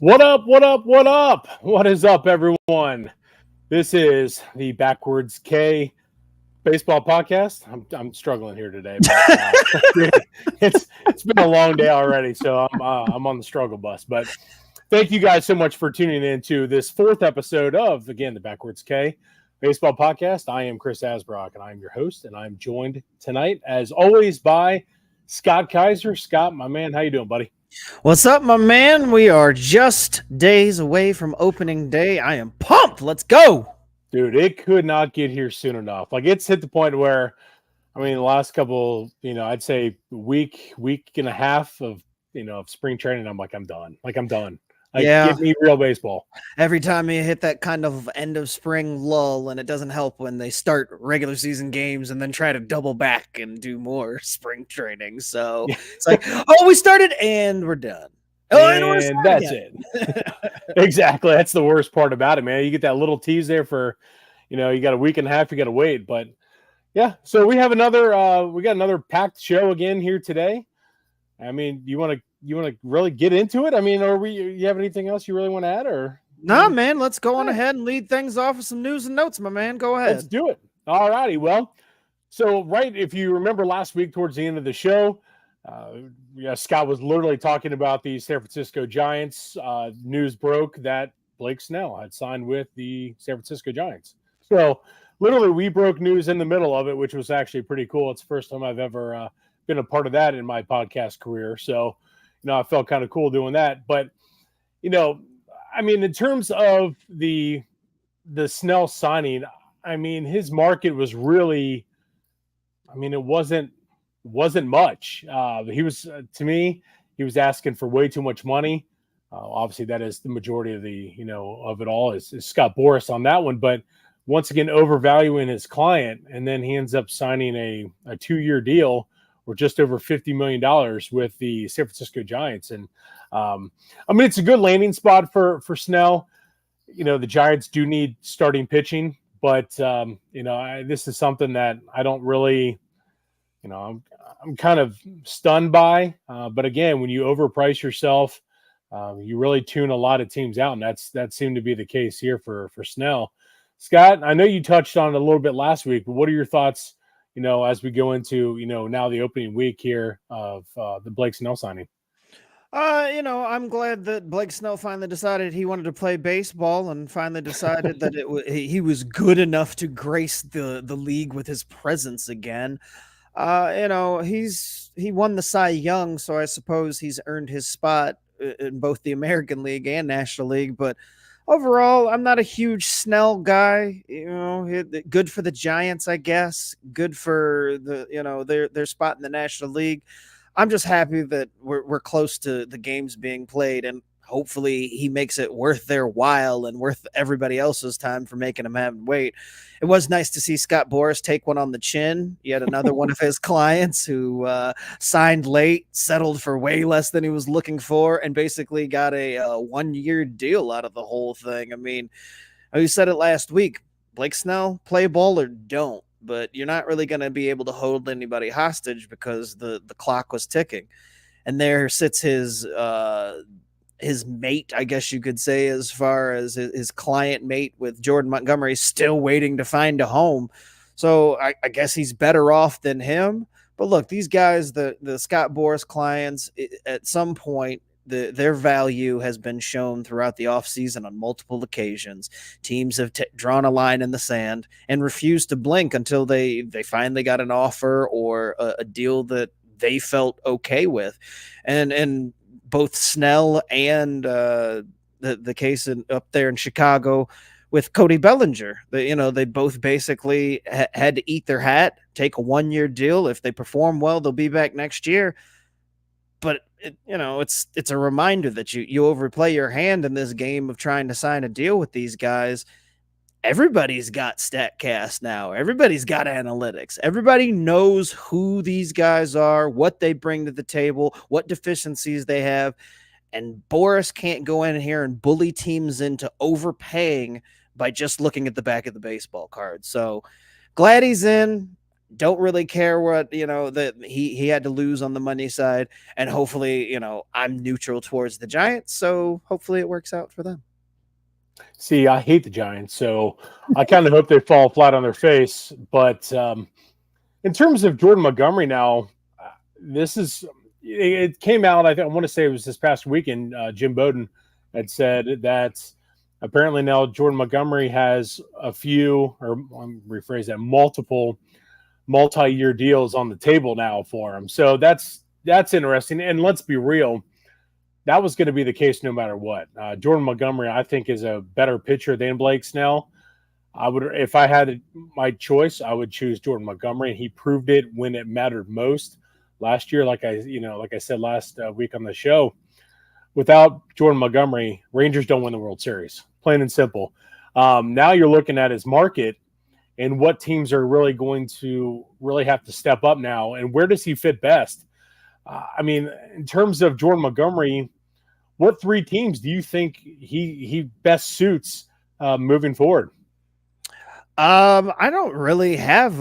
What up? What up? What up? What is up, everyone? This is the Backwards K baseball podcast. I'm struggling here today, but dude, it's been a long day already, so I'm on the struggle bus. But thank you guys so much for tuning in to this fourth episode of the Backwards K baseball podcast. I am Chris Asbrock, and I'm your host, and I'm joined tonight, as always, by Scott Kaiser. Scott, my man, how you doing, buddy? What's up, my man? We are just days away from opening day. I am pumped. Let's go. Dude, it could not get here soon enough. Like, it's hit the point where, the last couple, I'd say week and a half of spring training, I'm done. I'm done. Like, give me real baseball. Every time you hit that kind of end of spring lull, and it doesn't help when they start regular season games and then try to double back and do more spring training. So it's like, oh, we started and we're done. Oh, and that's it. Exactly. That's the worst part about it, man. You get that little tease there for, you got a week and a half, you got to wait. But yeah, so we have another packed show again here today. You want to really get into it? You have anything else you really want to add, or? No, man, let's go on ahead and lead things off with some news and notes, my man. Go ahead. Let's do it. All righty. Well, so if you remember last week towards the end of the show, Scott was literally talking about the San Francisco Giants. News broke that Blake Snell had signed with the San Francisco Giants. So literally we broke news in the middle of it, which was actually pretty cool. It's the first time I've ever been a part of that in my podcast career. So, I felt kind of cool doing that. But, in terms of the Snell signing, his market was really, it wasn't much. He was, to me, he was asking for way too much money. Obviously, that is the majority of of it all is Scott Boras on that one. But once again, overvaluing his client, and then he ends up signing a 2-year deal or just over $50 million with the San Francisco Giants. And it's a good landing spot for Snell. The Giants do need starting pitching, but this is something that I don't really, I'm kind of stunned by. But again, when you overprice yourself, you really tune a lot of teams out, and that seemed to be the case here for Snell. Scott, I know you touched on it a little bit last week, but what are your thoughts, as we go into, now the opening week here of the Blake Snell signing? I'm glad that Blake Snell finally decided he wanted to play baseball and finally decided that he was good enough to grace the league with his presence again. He won the Cy Young, so I suppose he's earned his spot in both the American League and National League. But overall, I'm not a huge Snell guy. Good for the Giants, I guess. Good for their spot in the National League. I'm just happy that we're close to the games being played, and hopefully he makes it worth their while and worth everybody else's time for making them have to wait. It was nice to see Scott Boras take one on the chin. Yet another one of his clients who signed late, settled for way less than he was looking for, and basically got a 1-year deal out of the whole thing. You said it last week, Blake Snell, play ball or don't. But you're not really going to be able to hold anybody hostage because the clock was ticking. And there sits his mate, I guess you could say, as far as his client mate with Jordan Montgomery, still waiting to find a home. So I guess he's better off than him. But look, these guys, the Scott Boras clients, at some point, their value has been shown throughout the offseason on multiple occasions. Teams have drawn a line in the sand and refused to blink until they finally got an offer or a deal that they felt okay with. And both Snell and the case up there in Chicago with Cody Bellinger, they both basically had to eat their hat, take a 1-year deal. If they perform well, they'll be back next year. But it's a reminder that you overplay your hand in this game of trying to sign a deal with these guys. Everybody's got StatCast now. Everybody's got analytics. Everybody knows who these guys are, what they bring to the table, what deficiencies they have. And Boras can't go in here and bully teams into overpaying by just looking at the back of the baseball card. So glad he's in. Don't really care what, that he had to lose on the money side. And hopefully, I'm neutral towards the Giants. So hopefully it works out for them. See, I hate the Giants, so I kind of hope they fall flat on their face. But in terms of Jordan Montgomery now, this is it came out. I want to say it was this past weekend. Jim Bowden had said that apparently now Jordan Montgomery has a few, or rephrase that, multiple multi-year deals on the table now for him. So that's interesting. And let's be real, that was going to be the case no matter what. Jordan Montgomery, I think, is a better pitcher than Blake Snell. I would, if I had my choice, I would choose Jordan Montgomery, and he proved it when it mattered most last year. Like I said last week on the show, without Jordan Montgomery, Rangers don't win the World Series. Plain and simple. Now you're looking at his market and what teams are really going to really have to step up now, and where does he fit best? I mean, in terms of Jordan Montgomery, what three teams do you think he best suits moving forward? I don't really have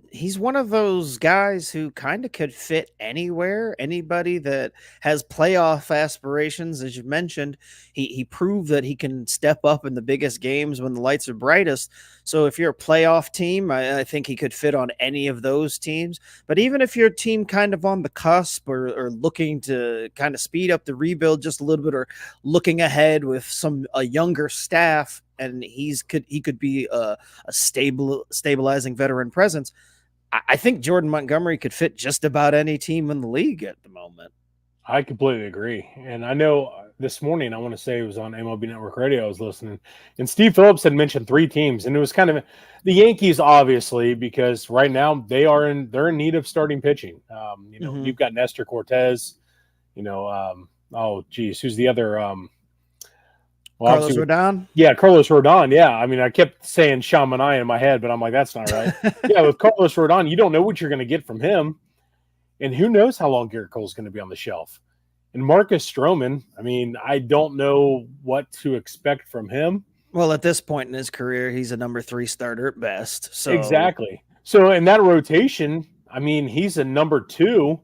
he's one of those guys who kind of could fit anywhere. Anybody that has playoff aspirations, as you mentioned, he proved that he can step up in the biggest games when the lights are brightest. So if you're a playoff team, I think he could fit on any of those teams. But even if you're a team kind of on the cusp or looking to kind of speed up the rebuild just a little bit, or looking ahead with a younger staff, and he could be a stabilizing veteran presence, I think Jordan Montgomery could fit just about any team in the league at the moment. I completely agree. And I know this morning, I want to say it was on MLB Network Radio, I was listening, and Steve Phillips had mentioned three teams, and it was kind of the Yankees, obviously, because right now they're in need of starting pitching. You've got Nestor Cortez, oh geez, who's the other? Carlos Rodon? Yeah, Carlos Rodon. Yeah. I mean, I kept saying Chamonix in my head, but I'm like, that's not right. Yeah, with Carlos Rodon, you don't know what you're going to get from him. And who knows how long Garrett Cole's going to be on the shelf. And Marcus Stroman, I mean, I don't know what to expect from him. Well, at this point in his career, he's a number 3 starter at best. So exactly. So in that rotation, I mean, he's a number 2.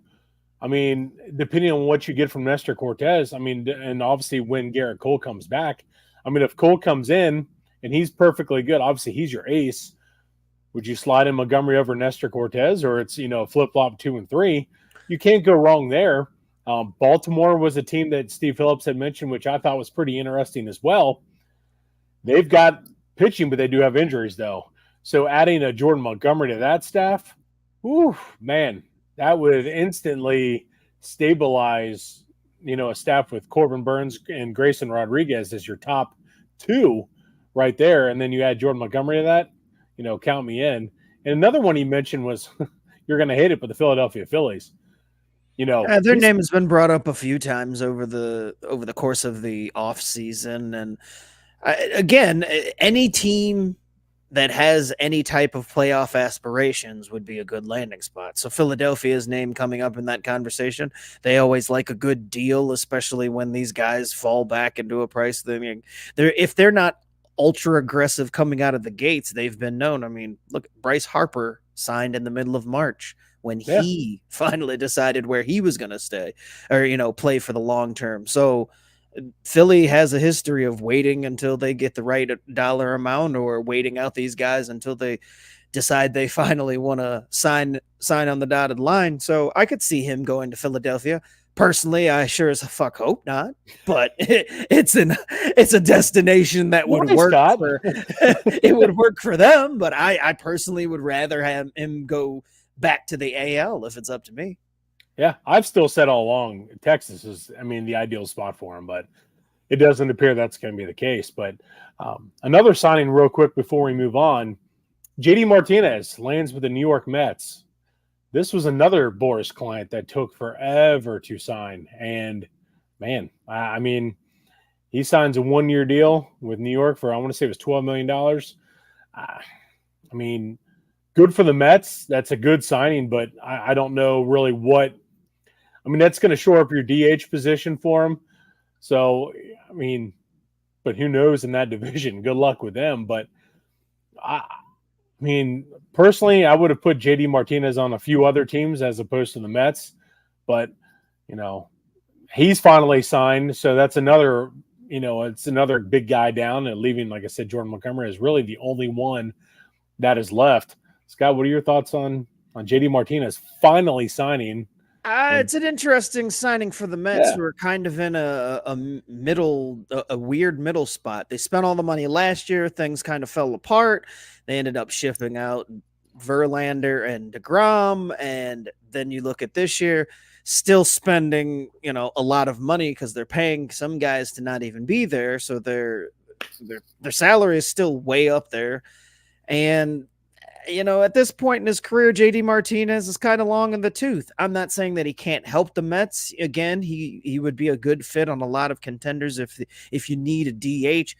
I mean, depending on what you get from Nestor Cortez, I mean, and obviously when Garrett Cole comes back, I mean, if Cole comes in and he's perfectly good, obviously he's your ace. Would you slide in Montgomery over Nestor Cortez, or it's, flip-flop 2 and 3? You can't go wrong there. Baltimore was a team that Steve Phillips had mentioned, which I thought was pretty interesting as well. They've got pitching, but they do have injuries, though. So adding a Jordan Montgomery to that staff, man, that would instantly stabilize, a staff with Corbin Burns and Grayson Rodriguez as your top 2 right there. And then you add Jordan Montgomery to that, count me in. And another one he mentioned was, you're going to hate it, but the Philadelphia Phillies. Their name has been brought up a few times over the course of the off season. And again, any team that has any type of playoff aspirations would be a good landing spot. So Philadelphia's name coming up in that conversation. They always like a good deal, especially when these guys fall back into a price. If they're not ultra aggressive coming out of the gates, they've been known. I mean, look, Bryce Harper signed in the middle of March when he finally decided where he was going to stay or, play for the long term. So Philly has a history of waiting until they get the right dollar amount, or waiting out these guys until they decide they finally want to sign on the dotted line. So I could see him going to Philadelphia. Personally, I sure as fuck hope not, but it's a destination that would work for it would work for them. But I personally would rather have him go back to the AL if it's up to me. Yeah, I've still said all along Texas is, the ideal spot for him, but it doesn't appear that's going to be the case. But another signing real quick before we move on, JD Martinez lands with the New York Mets. This was another Boris client that took forever to sign. And, man, he signs a 1-year deal with New York for, I want to say it was $12 million. Good for the Mets. That's a good signing, but I don't know really what – that's going to shore up your DH position for him. So, but who knows in that division? Good luck with them. But I mean, personally, I would have put JD Martinez on a few other teams as opposed to the Mets, but you know, he's finally signed, so that's another, it's another big guy down and leaving. Like I said, Jordan Montgomery is really the only one that is left. Scott, what are your thoughts on JD Martinez finally signing? And It's an interesting signing for the Mets, yeah, who are kind of in a weird middle spot. They spent all the money last year. Things kind of fell apart. They ended up shipping out Verlander and DeGrom. And then you look at this year, still spending, a lot of money because they're paying some guys to not even be there. So their salary is still way up there. And at this point in his career, JD Martinez is kind of long in the tooth. I'm not saying that he can't help the Mets. Again, he would be a good fit on a lot of contenders if you need a DH.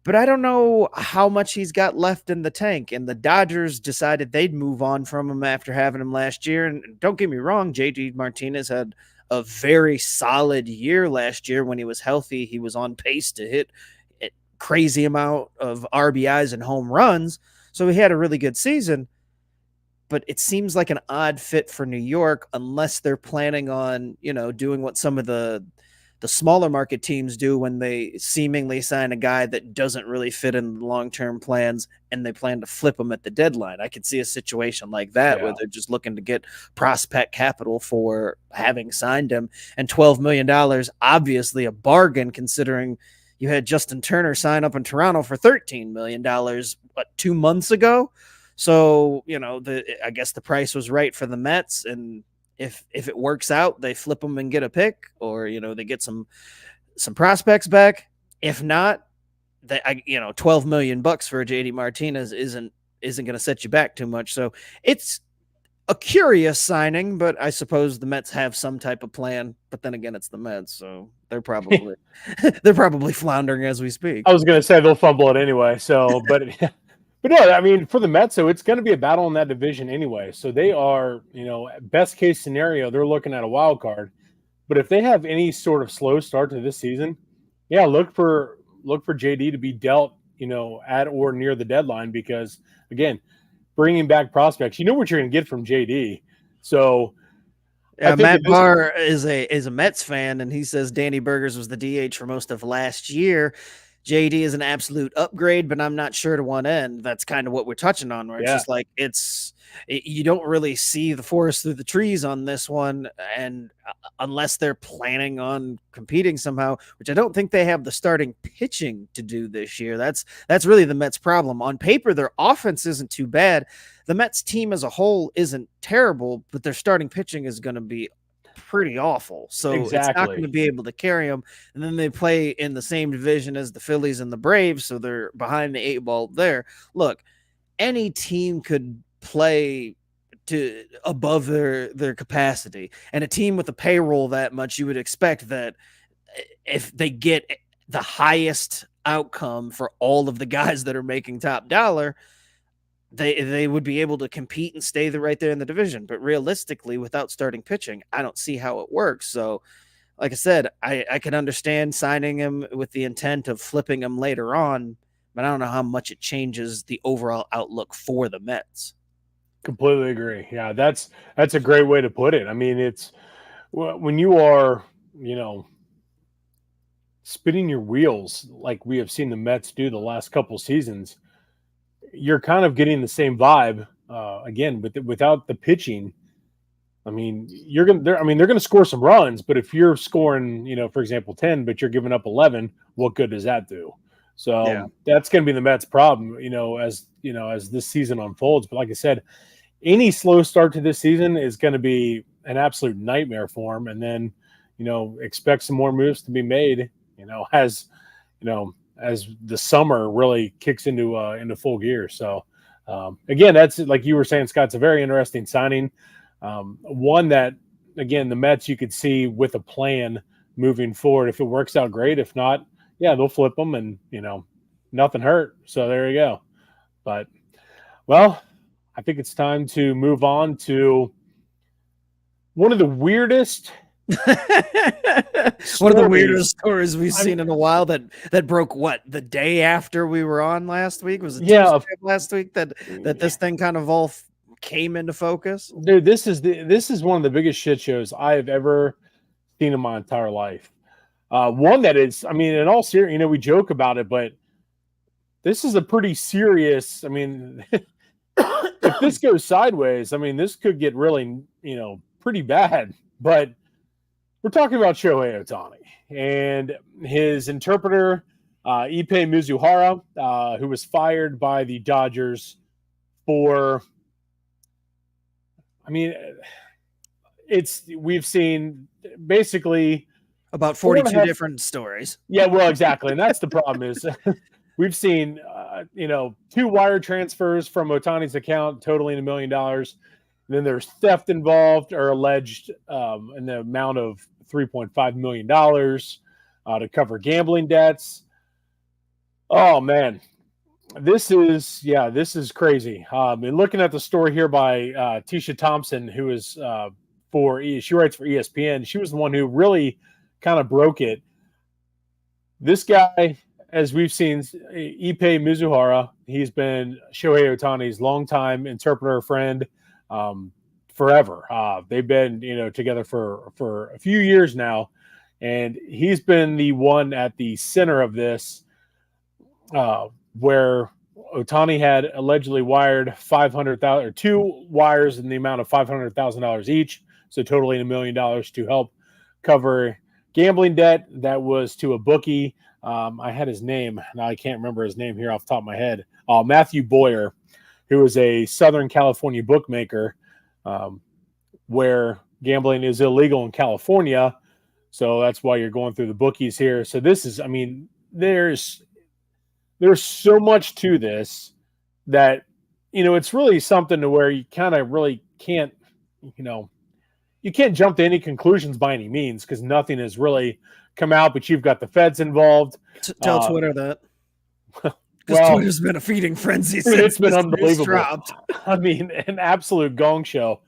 But I don't know how much he's got left in the tank. And the Dodgers decided they'd move on from him after having him last year. And don't get me wrong, JD Martinez had a very solid year last year when he was healthy. He was on pace to hit a crazy amount of RBIs and home runs. So he had a really good season, but it seems like an odd fit for New York unless they're planning on, doing what some of the smaller market teams do when they seemingly sign a guy that doesn't really fit in the long-term plans and they plan to flip him at the deadline. I could see a situation like that where yeah, they're just looking to get prospect capital for having signed him, and $12 million, obviously a bargain considering you had Justin Turner sign up in Toronto for $13 million, 2 months ago. So, I guess the price was right for the Mets. And if it works out, they flip them and get a pick, or, they get some prospects back. If not, $12 million for a JD Martinez isn't going to set you back too much. So it's a curious signing, but I suppose the Mets have some type of plan. But then again, it's the Mets, so they're probably they're probably floundering as we speak. I was going to say they'll fumble it anyway. So, but but no, I mean for the Mets, so it's going to be a battle in that division anyway. So they are, best case scenario, they're looking at a wild card. But if they have any sort of slow start to this season, yeah, look for JD to be dealt, at or near the deadline because again, bringing back prospects, you know what you're going to get from JD. So I think Matt at this, Barr is a Mets fan, and he says Danny Burgers was the DH for most of last year. JD is an absolute upgrade, but I'm not sure to what end. That's kind of what we're touching on, where it's yeah, just like you don't really see the forest through the trees on this one, and unless they're planning on competing somehow, which I don't think they have the starting pitching to do this year. That's really the Mets' problem. On paper, their offense isn't too bad. The Mets team as a whole isn't terrible, but their starting pitching is going to be pretty awful. So it's not going to exactly. be able to carry them. And then they play in the same division as the Phillies and the Braves, so they're behind the 8 ball there. Look, any team could play to above their capacity, and a team with a payroll that much, you would expect that if they get the highest outcome for all of the guys that are making top dollar, they would be able to compete and stay right there in the division. But realistically, without starting pitching, I don't see how it works. So, like I said, I can understand signing him with the intent of flipping him later on, but I don't know how much it changes the overall outlook for the Mets. Completely agree. Yeah, that's a great way to put it. I mean, it's when you are, you know, spinning your wheels like we have seen the Mets do the last couple seasons, you're kind of getting the same vibe again, but without the pitching. I mean, you're gonna. I mean, they're gonna score some runs, but if you're scoring, for example, 10, but you're giving up 11, what good does that do? Yeah. So that's going to be the Mets' problem, as this season unfolds. But like I said, any slow start to this season is going to be an absolute nightmare for them. And then, expect some more moves to be made, as the summer really kicks into full gear. So again, that's like you were saying, Scott. It's a very interesting signing. One that, again, the Mets you could see with a plan moving forward. If it works out, great. If not, yeah, they'll flip them, and nothing hurt. So there you go. But well, I think it's time to move on to one of the weirdest One of the Stories. weirdest stories we've seen in a while that broke what, the day after we were on last week? Was it Yeah, Tuesday of last week that this thing kind of all came into focus? dude, this is one of the biggest shit shows I have ever seen in my entire life. One that is, I mean, in all serious, you know, we joke about it, but this is a pretty serious. I mean, if this goes sideways, I mean, this could get really, you know, pretty bad. But we're talking about Shohei Ohtani and his interpreter, Ipe Mizuhara, who was fired by the Dodgers for. I mean, we've seen basically about 42 different stories. Yeah, well, exactly, and that's the problem is we've seen you know, 2 wire transfers from Otani's account totaling $1 million. Then there's theft involved or alleged in the amount of $3.5 million to cover gambling debts. Oh man, this is crazy. And looking at the story here by Tisha Thompson, who is she writes for ESPN. She was the one who really kind of broke it. This guy, as we've seen, Ipe Mizuhara, he's been Shohei Ohtani's longtime interpreter friend forever. They've been, you know, together for a few years now, and he's been the one at the center of this, where Ohtani had allegedly wired 500,000 or 2 wires in the amount of $500,000 each, so totaling $1 million to help cover gambling debt that was to a bookie. I had his name. Now I can't remember his name here off the top of my head. Matthew Boyer, who is a Southern California bookmaker, where gambling is illegal in California. So that's why you're going through the bookies here. So this is, I mean, there's so much to this that, you know, it's really something to where you kind of really can't, you know, you can't jump to any conclusions by any means because nothing has really come out, but you've got the feds involved. Tell Twitter that. Because well, Twitter's been a feeding frenzy since it's been unbelievable. Dropped. I mean, an absolute gong show.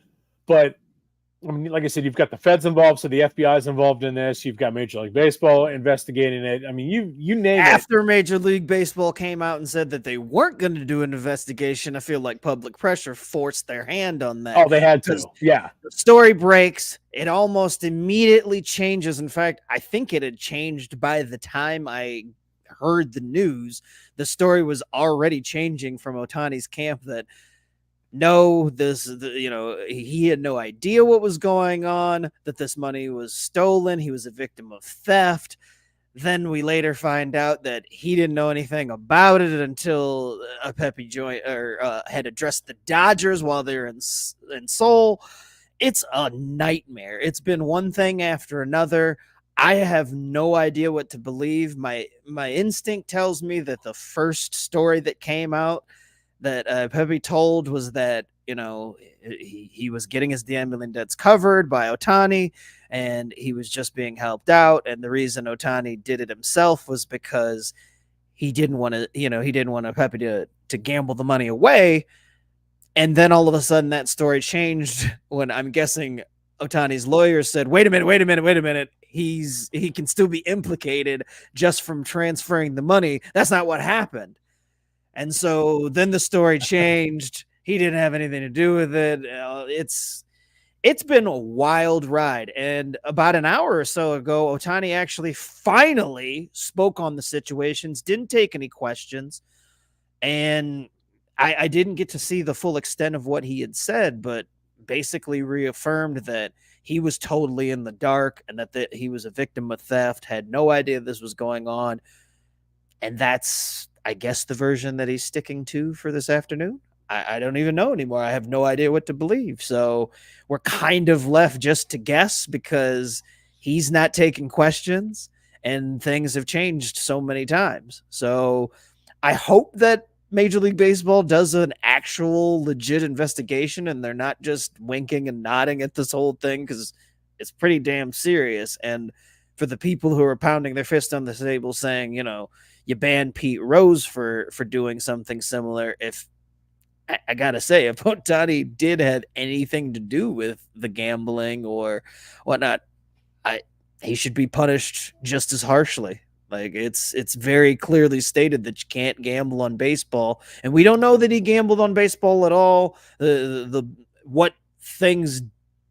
But I mean, like I said, you've got the feds involved, so the FBI is involved in this. You've got Major League Baseball investigating it. I mean, you name it. After Major League Baseball came out and said that they weren't going to do an investigation, I feel like public pressure forced their hand on that. Oh, they had to. Yeah. The story breaks. It almost immediately changes. In fact, I think it had changed by the time I heard the news. The story was already changing from Ohtani's camp that no, he had no idea what was going on, that this money was stolen. He was a victim of theft. Then we later find out that he didn't know anything about it until Pepe had addressed the Dodgers while they're in Seoul. It's a nightmare. It's been one thing after another. I have no idea what to believe. My instinct tells me that the first story that came out that Pepe told was that, you know, he was getting his gambling debts covered by Ohtani, and he was just being helped out. And the reason Ohtani did it himself was because he didn't want Pepe to gamble the money away. And then all of a sudden that story changed when I'm guessing Ohtani's lawyer said, wait a minute. He can still be implicated just from transferring the money. That's not what happened. And so then the story changed. He didn't have anything to do with it. It's been a wild ride. And about an hour or so ago, Ohtani actually finally spoke on the situations, didn't take any questions. And I didn't get to see the full extent of what he had said, but basically reaffirmed that he was totally in the dark and that he was a victim of theft, had no idea this was going on. And that's, I guess, the version that he's sticking to for this afternoon. I don't even know anymore. I have no idea what to believe. So we're kind of left just to guess because he's not taking questions and things have changed so many times. So I hope that Major League Baseball does an actual legit investigation and they're not just winking and nodding at this whole thing because it's pretty damn serious. And for the people who are pounding their fist on the table saying, you know, you ban Pete Rose for doing something similar, if I gotta say, if Ohtani did have anything to do with the gambling or whatnot, he should be punished just as harshly. Like it's very clearly stated that you can't gamble on baseball, and we don't know that he gambled on baseball at all. The what things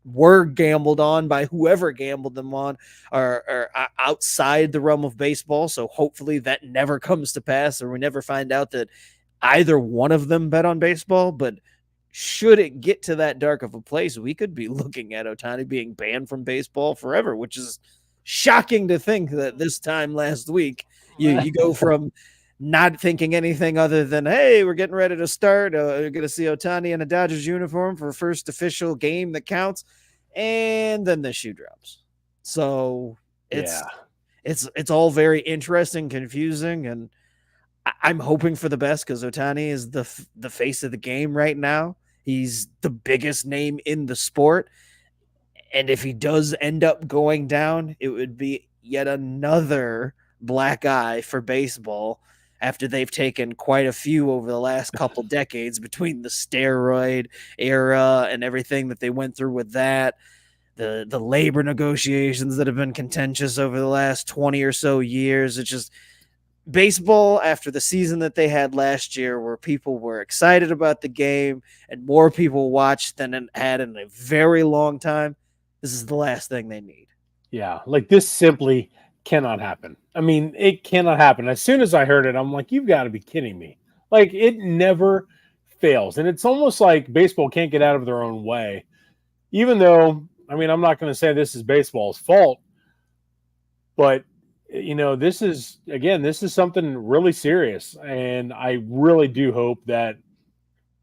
were gambled on by whoever gambled them on are outside the realm of baseball. So hopefully that never comes to pass, or we never find out that either one of them bet on baseball. But should it get to that dark of a place, we could be looking at Ohtani being banned from baseball forever, which is shocking to think that this time last week you go from not thinking anything other than, hey, we're getting ready to start. You're going to see Ohtani in a Dodgers uniform for first official game that counts. And then the shoe drops. So it's all very interesting, confusing, and I'm hoping for the best because Ohtani is the face of the game right now. He's the biggest name in the sport. And if he does end up going down, it would be yet another black eye for baseball after they've taken quite a few over the last couple decades between the steroid era and everything that they went through with that, the labor negotiations that have been contentious over the last 20 or so years. It's just baseball after the season that they had last year where people were excited about the game and more people watched than it had in a very long time. This is the last thing they need. Yeah, like this simply cannot happen. I mean, it cannot happen. As soon as I heard it, I'm like, you've got to be kidding me. Like, it never fails. And it's almost like baseball can't get out of their own way. Even though, I mean, I'm not going to say this is baseball's fault, but, this is something really serious. And I really do hope that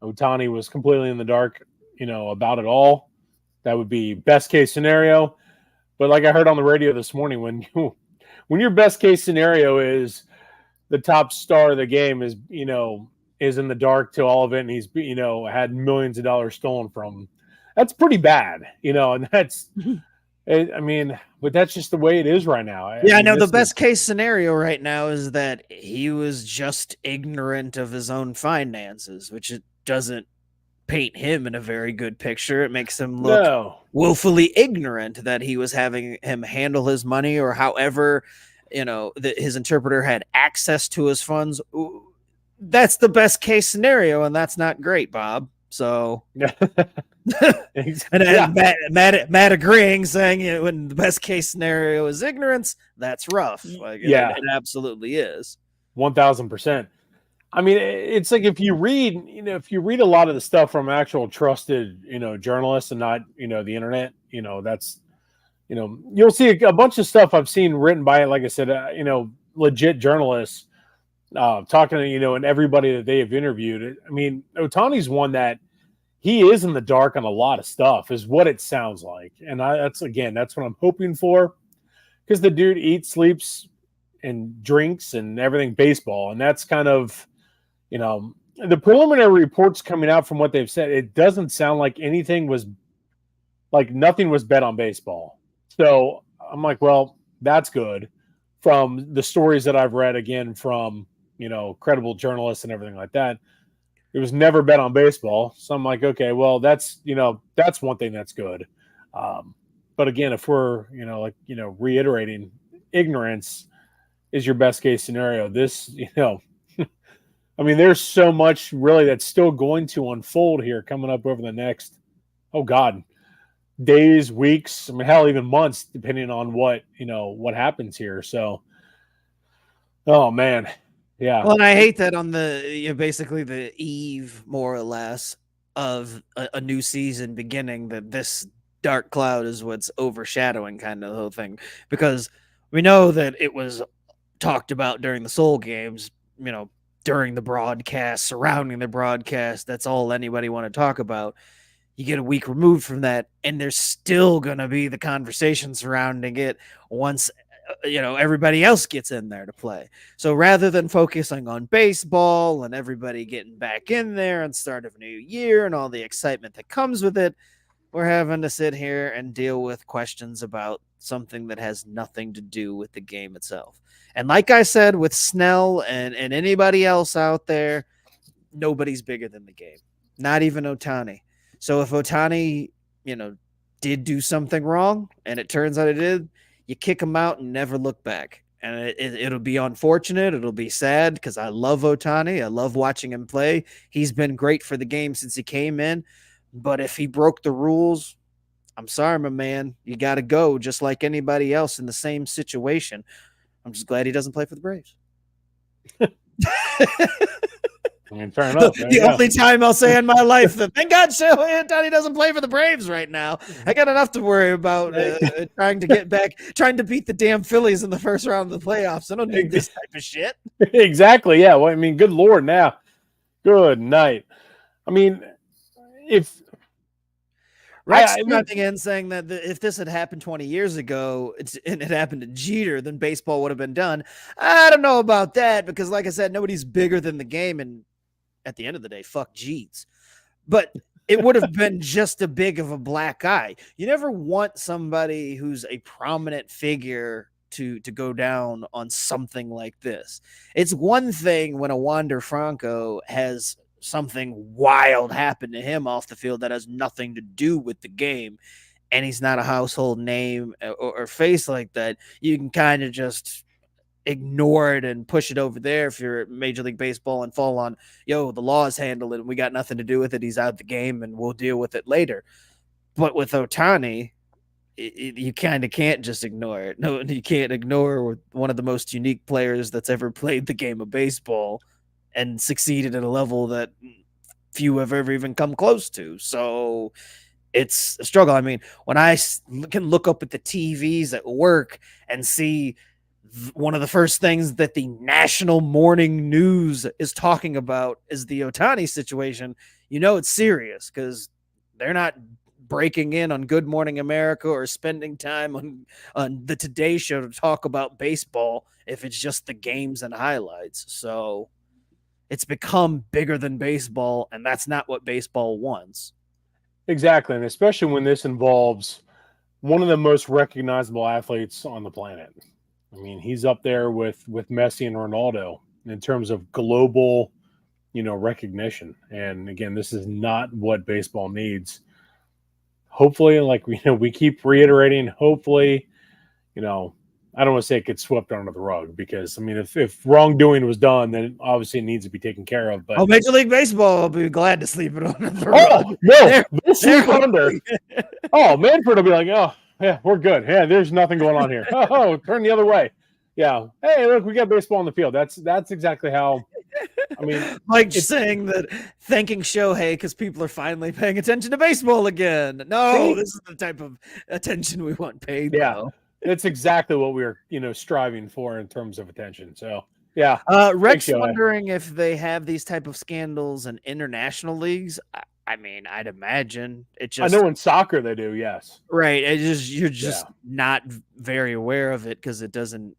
Ohtani was completely in the dark, about it all. That would be best case scenario. But like I heard on the radio this morning, when your best case scenario is the top star of the game is in the dark to all of it, and he's had millions of dollars stolen from him, that's pretty bad, and that's I mean, but that's just the way it is right now. I know the best case scenario right now is that he was just ignorant of his own finances, which it doesn't paint him in a very good picture. It makes him look willfully ignorant that he was having him handle his money, or however, that his interpreter had access to his funds. That's the best case scenario, and that's not great, Bob. So, and Matt agreeing, saying when the best case scenario is ignorance, that's rough. Like, it absolutely is. 1,000%. I mean, it's like if you read a lot of the stuff from actual trusted, journalists and not, the internet, that's, you'll see a bunch of stuff I've seen written by, like I said, legit journalists talking to, and everybody that they have interviewed. I mean, Ohtani's one that he is in the dark on a lot of stuff is what it sounds like. And that's what I'm hoping for, because the dude eats, sleeps, and drinks and everything baseball. And that's kind of, the preliminary reports coming out from what they've said, it doesn't sound like nothing was bet on baseball. So I'm like, well, that's good. From the stories that I've read, again, from, credible journalists and everything like that, it was never bet on baseball. So I'm like, okay, well, that's one thing that's good. But again, if we're, reiterating, ignorance is your best case scenario. This, I mean, there's so much really that's still going to unfold here coming up over the next, days, weeks, I mean, hell, even months, depending on what happens here. So, oh man. Yeah. Well, and I hate that on basically the eve, more or less, of a new season beginning, that this dark cloud is what's overshadowing kind of the whole thing, because we know that it was talked about during the Seoul games, during the broadcast, surrounding the broadcast. That's all anybody want to talk about. You get a week removed from that, and there's still going to be the conversation surrounding it once, everybody else gets in there to play. So rather than focusing on baseball and everybody getting back in there and start of new year and all the excitement that comes with it, we're having to sit here and deal with questions about something that has nothing to do with the game itself. And like I said, with Snell and anybody else out there, nobody's bigger than the game, not even Ohtani. So if Ohtani, did do something wrong, and it turns out it did, you kick him out and never look back. And it'll be unfortunate. It'll be sad because I love Ohtani. I love watching him play. He's been great for the game since he came in. But if he broke the rules, I'm sorry, my man. You got to go just like anybody else in the same situation. I'm just glad he doesn't play for the Braves. I mean, fair enough. The only time I'll say in my life that thank God Shohei Ohtani doesn't play for the Braves right now. I got enough to worry about trying to beat the damn Phillies in the first round of the playoffs. I don't need this type of shit. Exactly. Yeah. Well, I mean, good Lord now. Good night. I mean, if Rex coming in saying that if this had happened 20 years ago and it happened to Jeter, then baseball would have been done. I don't know about that because, like I said, nobody's bigger than the game. And at the end of the day, fuck Jeets. But it would have been just as big of a black eye. You never want somebody who's a prominent figure to go down on something like this. It's one thing when a Wander Franco has something wild happen to him off the field that has nothing to do with the game, and he's not a household name or face like that. You can kind of just ignore it and push it over there if you're at Major League Baseball and fall on, the laws handle it and we got nothing to do with it. He's out the game and we'll deal with it later. But with Ohtani, you kind of can't just ignore it. No, you can't ignore one of the most unique players that's ever played the game of baseball and succeeded at a level that few have ever even come close to. So it's a struggle. I mean, when I can look up at the TVs at work and see one of the first things that the national morning news is talking about is the Ohtani situation, it's serious because they're not breaking in on Good Morning America or spending time on the Today Show to talk about baseball if it's just the games and highlights. So it's become bigger than baseball, and that's not what baseball wants. Exactly, and especially when this involves one of the most recognizable athletes on the planet. I mean, he's up there with Messi and Ronaldo in terms of global, recognition. And again, this is not what baseball needs. Hopefully, like we keep reiterating, hopefully, I don't want to say it gets swept under the rug because, I mean, if wrongdoing was done, then obviously it needs to be taken care of. But Major League Baseball will be glad to sleep it under the rug. No, they'll sleep under. Manfred will be like, oh, yeah, we're good. Yeah, there's nothing going on here. Oh, turn the other way. Yeah. Hey, look, we got baseball on the field. That's exactly how. I mean, Mike saying that, thanking Shohei because people are finally paying attention to baseball again. No, this is the type of attention we want paid. Yeah. Though. That's exactly what we're, striving for in terms of attention. So, yeah. Rex wondering if they have these type of scandals in international leagues. I mean, I'd imagine it just. I know in soccer they do, yes. Right. You're just not very aware of it because it doesn't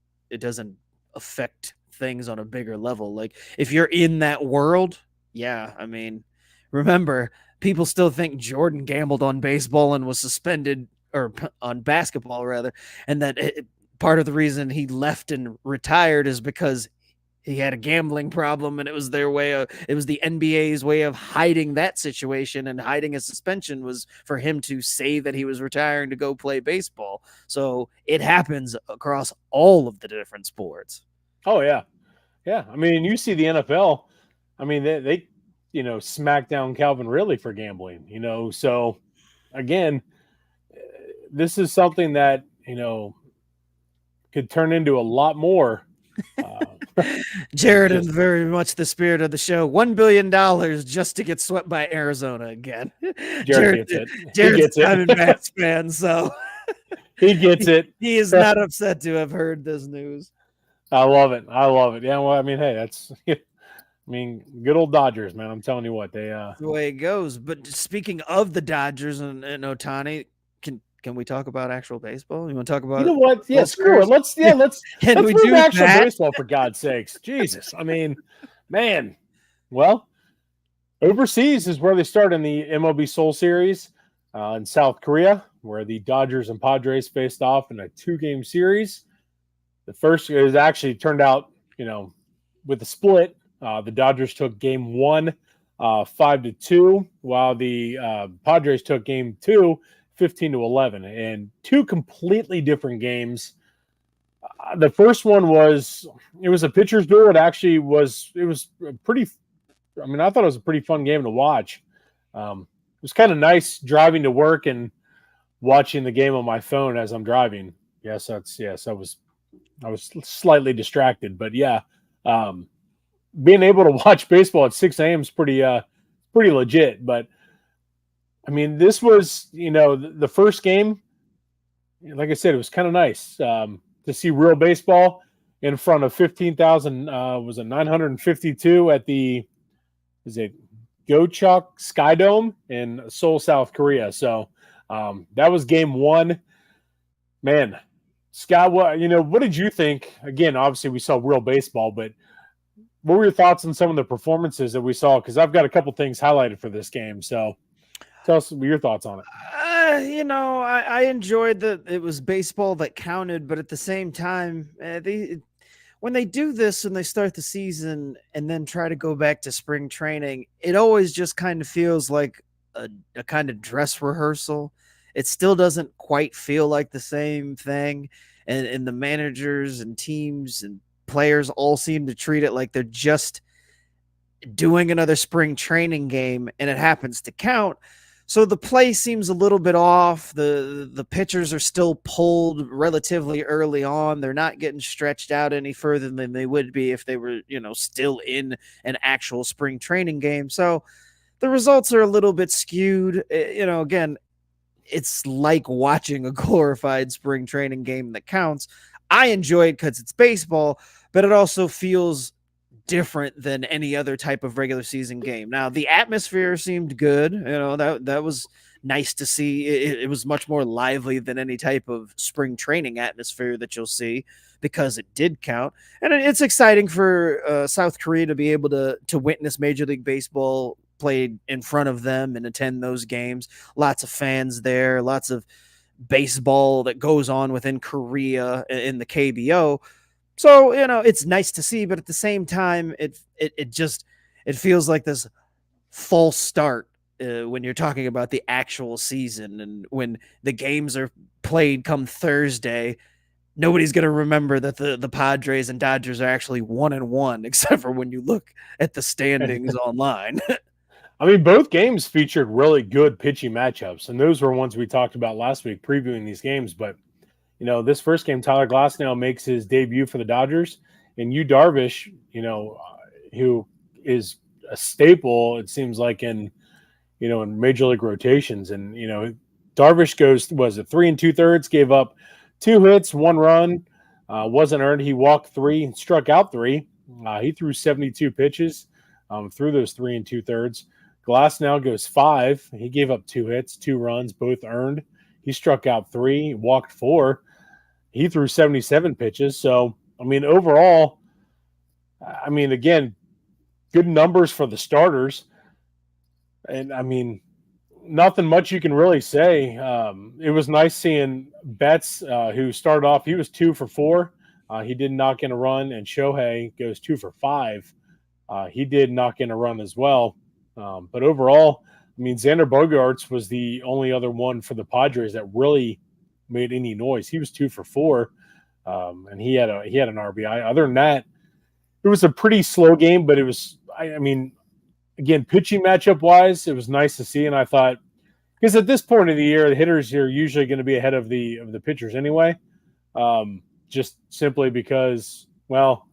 affect things on a bigger level. Like if you're in that world, I mean, remember, people still think Jordan gambled on baseball and was suspended. Or on basketball rather, and that part of the reason he left and retired is because he had a gambling problem, and it was the NBA's way of hiding that situation, and hiding a suspension was for him to say that he was retiring to go play baseball. So it happens across all of the different sports. Oh yeah. I mean, you see the NFL. I mean, they smack down Calvin Ridley for gambling. So again. This is something that, could turn into a lot more. Jared, in very much the spirit of the show, $1 billion just to get swept by Arizona again. Jared gets it. Jared's not a Mets fan, so he gets it. He is not upset to have heard this news. I love it. Yeah, well, I mean, hey, that's good old Dodgers, man. I'm telling you what, that's the way it goes. But speaking of the Dodgers and Ohtani, can we talk about actual baseball? You want to talk about? You know what? Yeah, screw it. Let's move actual baseball for God's sakes. Jesus, I mean, man. Well, overseas is where they start in the MLB Seoul Series in South Korea, where the Dodgers and Padres faced off in a 2-game series. The first is actually turned out, with the split. The Dodgers took game 1, 5-2, while the Padres took game 2. 15-11, and two completely different games. The first one was it was a pitcher's duel. It was a pretty. I mean, I thought it was a pretty fun game to watch. It was kind of nice driving to work and watching the game on my phone as I'm driving. Yes. I was slightly distracted, but yeah, being able to watch baseball at 6 a.m. is pretty legit. But I mean, this was the first game. Like I said, it was kind of nice to see real baseball in front of 15,000. Was it 952 at the is it Gochok Sky Dome in Seoul, South Korea? So that was game one. Man, Scott, what did you think? Again, obviously we saw real baseball, but what were your thoughts on some of the performances that we saw? Because I've got a couple things highlighted for this game. So tell us your thoughts on it. I enjoyed that it was baseball that counted, but at the same time, when they do this and they start the season and then try to go back to spring training, it always just kind of feels like a kind of dress rehearsal. It still doesn't quite feel like the same thing. And the managers and teams and players all seem to treat it like they're just doing another spring training game and it happens to count. So the play seems a little bit off. The pitchers are still pulled relatively early on. They're not getting stretched out any further than they would be if they were, still in an actual spring training game. So the results are a little bit skewed. Again, it's like watching a glorified spring training game that counts. I enjoy it because it's baseball, but it also feels different than any other type of regular season game. Now, the atmosphere seemed good. That was nice to see. It was much more lively than any type of spring training atmosphere that you'll see because it did count. And it's exciting for South Korea to be able to witness Major League Baseball played in front of them and attend those games. Lots of fans there, lots of baseball that goes on within Korea in the KBO. So, it's nice to see, but at the same time, it feels like this false start when you're talking about the actual season. And when the games are played come Thursday, nobody's going to remember that the Padres and Dodgers are actually 1-1, except for when you look at the standings online. I mean, both games featured really good pitching matchups, and those were ones we talked about last week previewing these games. But, this first game, Tyler Glasnow makes his debut for the Dodgers, and Yu Darvish, who is a staple, it seems like, in Major League rotations. And, Darvish goes, 3 2/3, gave up 2 hits, 1 run, wasn't earned. He walked 3, struck out 3. He threw 72 pitches through those 3 2/3. Glasnow goes 5. He gave up 2 hits, 2 runs, both earned. He struck out 3, walked 4. He threw 77 pitches. So, I mean, overall, again, good numbers for the starters. And, nothing much you can really say. It was nice seeing Betts, who started off, he was 2 for 4. He did knock in a run, and Shohei goes 2 for 5. He did knock in a run as well. But overall, Xander Bogaerts was the only other one for the Padres that really made any noise. He was 2 for 4, and he had an RBI. Other than that, it was a pretty slow game, but it was, again, pitching matchup wise, it was nice to see. And I thought, because at this point of the year, the hitters are usually going to be ahead of the pitchers anyway, just simply because, well,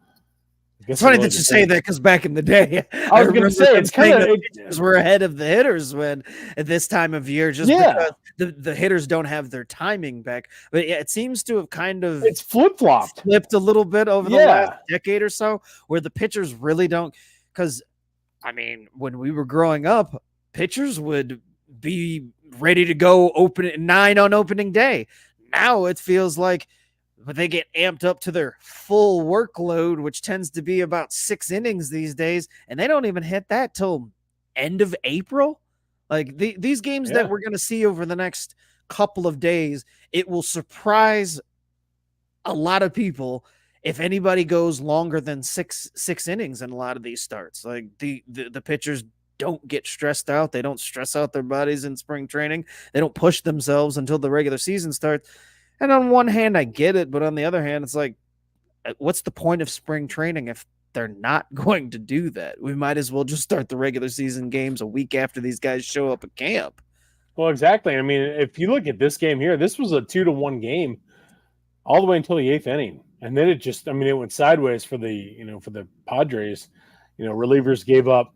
it's funny that you say that because back in the day, I was going to say it's kind of we're ahead of the hitters when at this time of year, just because the hitters don't have their timing back. But yeah, it seems to have kind of flipped a little bit over the last decade or so, where the pitchers really don't. Because when we were growing up, pitchers would be ready to go open at 9 on opening day. Now it feels like. But they get amped up to their full workload, which tends to be about 6 innings these days, and they don't even hit that till end of April. Like these games that we're going to see over the next couple of days, it will surprise a lot of people if anybody goes longer than six innings in a lot of these starts. Like the pitchers don't get stressed out. They don't stress out their bodies in spring training. They don't push themselves until the regular season starts. And on one hand, I get it, but on the other hand, it's like, what's the point of spring training if they're not going to do that? We might as well just start the regular season games a week after these guys show up at camp. Well, exactly. I mean, if you look at this game here, this was a 2-1 game all the way until the 8th inning. And then it went sideways for the Padres. Relievers gave up,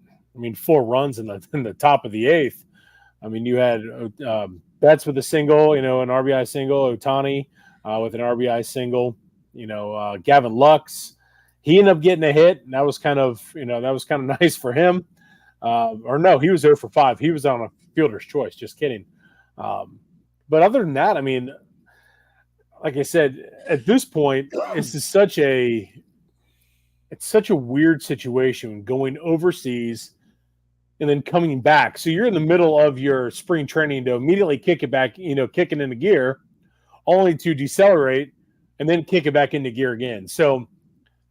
4 runs in the top of the 8th. You had Betts with a single, an RBI single, Ohtani with an RBI single, Gavin Lux. He ended up getting a hit, and that was kind of nice for him. Or no, he was 0 for 5. He was on a fielder's choice. Just kidding. But other than that, like I said, at this point, it's such a weird situation going overseas and then coming back. So you're in the middle of your spring training to immediately kick it back, kick it into gear, only to decelerate and then kick it back into gear again. So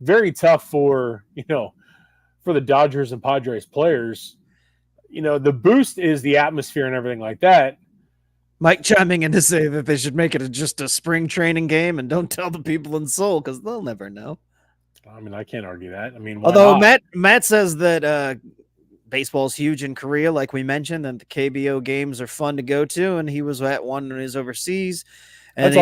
very tough for the Dodgers and Padres players. The boost is the atmosphere and everything like that. Mike chiming in to say that they should make it just a spring training game and don't tell the people in Seoul because they'll never know. I can't argue that. Although Matt says that baseball's huge in Korea, like we mentioned, and the KBO games are fun to go to, and he was at one when he was overseas. And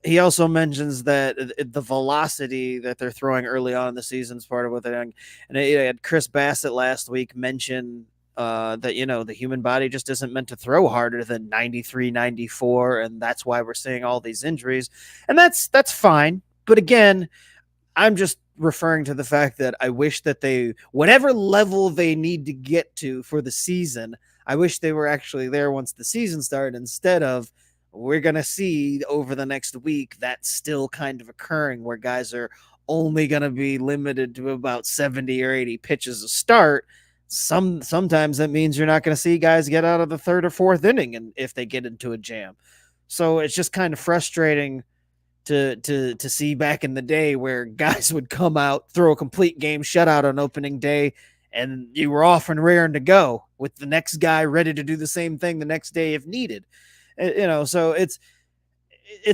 he also mentions that the velocity that they're throwing early on in the season is part of what they're doing. And he had Chris Bassett last week mention that, the human body just isn't meant to throw harder than 93, 94, and that's why we're seeing all these injuries. And that's fine. But again, I'm just referring to the fact that I wish that whatever level they need to get to for the season, I wish they were actually there once the season started instead of we're going to see over the next week that's still kind of occurring where guys are only going to be limited to about 70 or 80 pitches a start. Sometimes that means you're not going to see guys get out of the 3rd or 4th inning and if they get into a jam. So it's just kind of frustrating to see back in the day where guys would come out, throw a complete game shutout on opening day, and you were off and raring to go with the next guy ready to do the same thing the next day if needed. So it's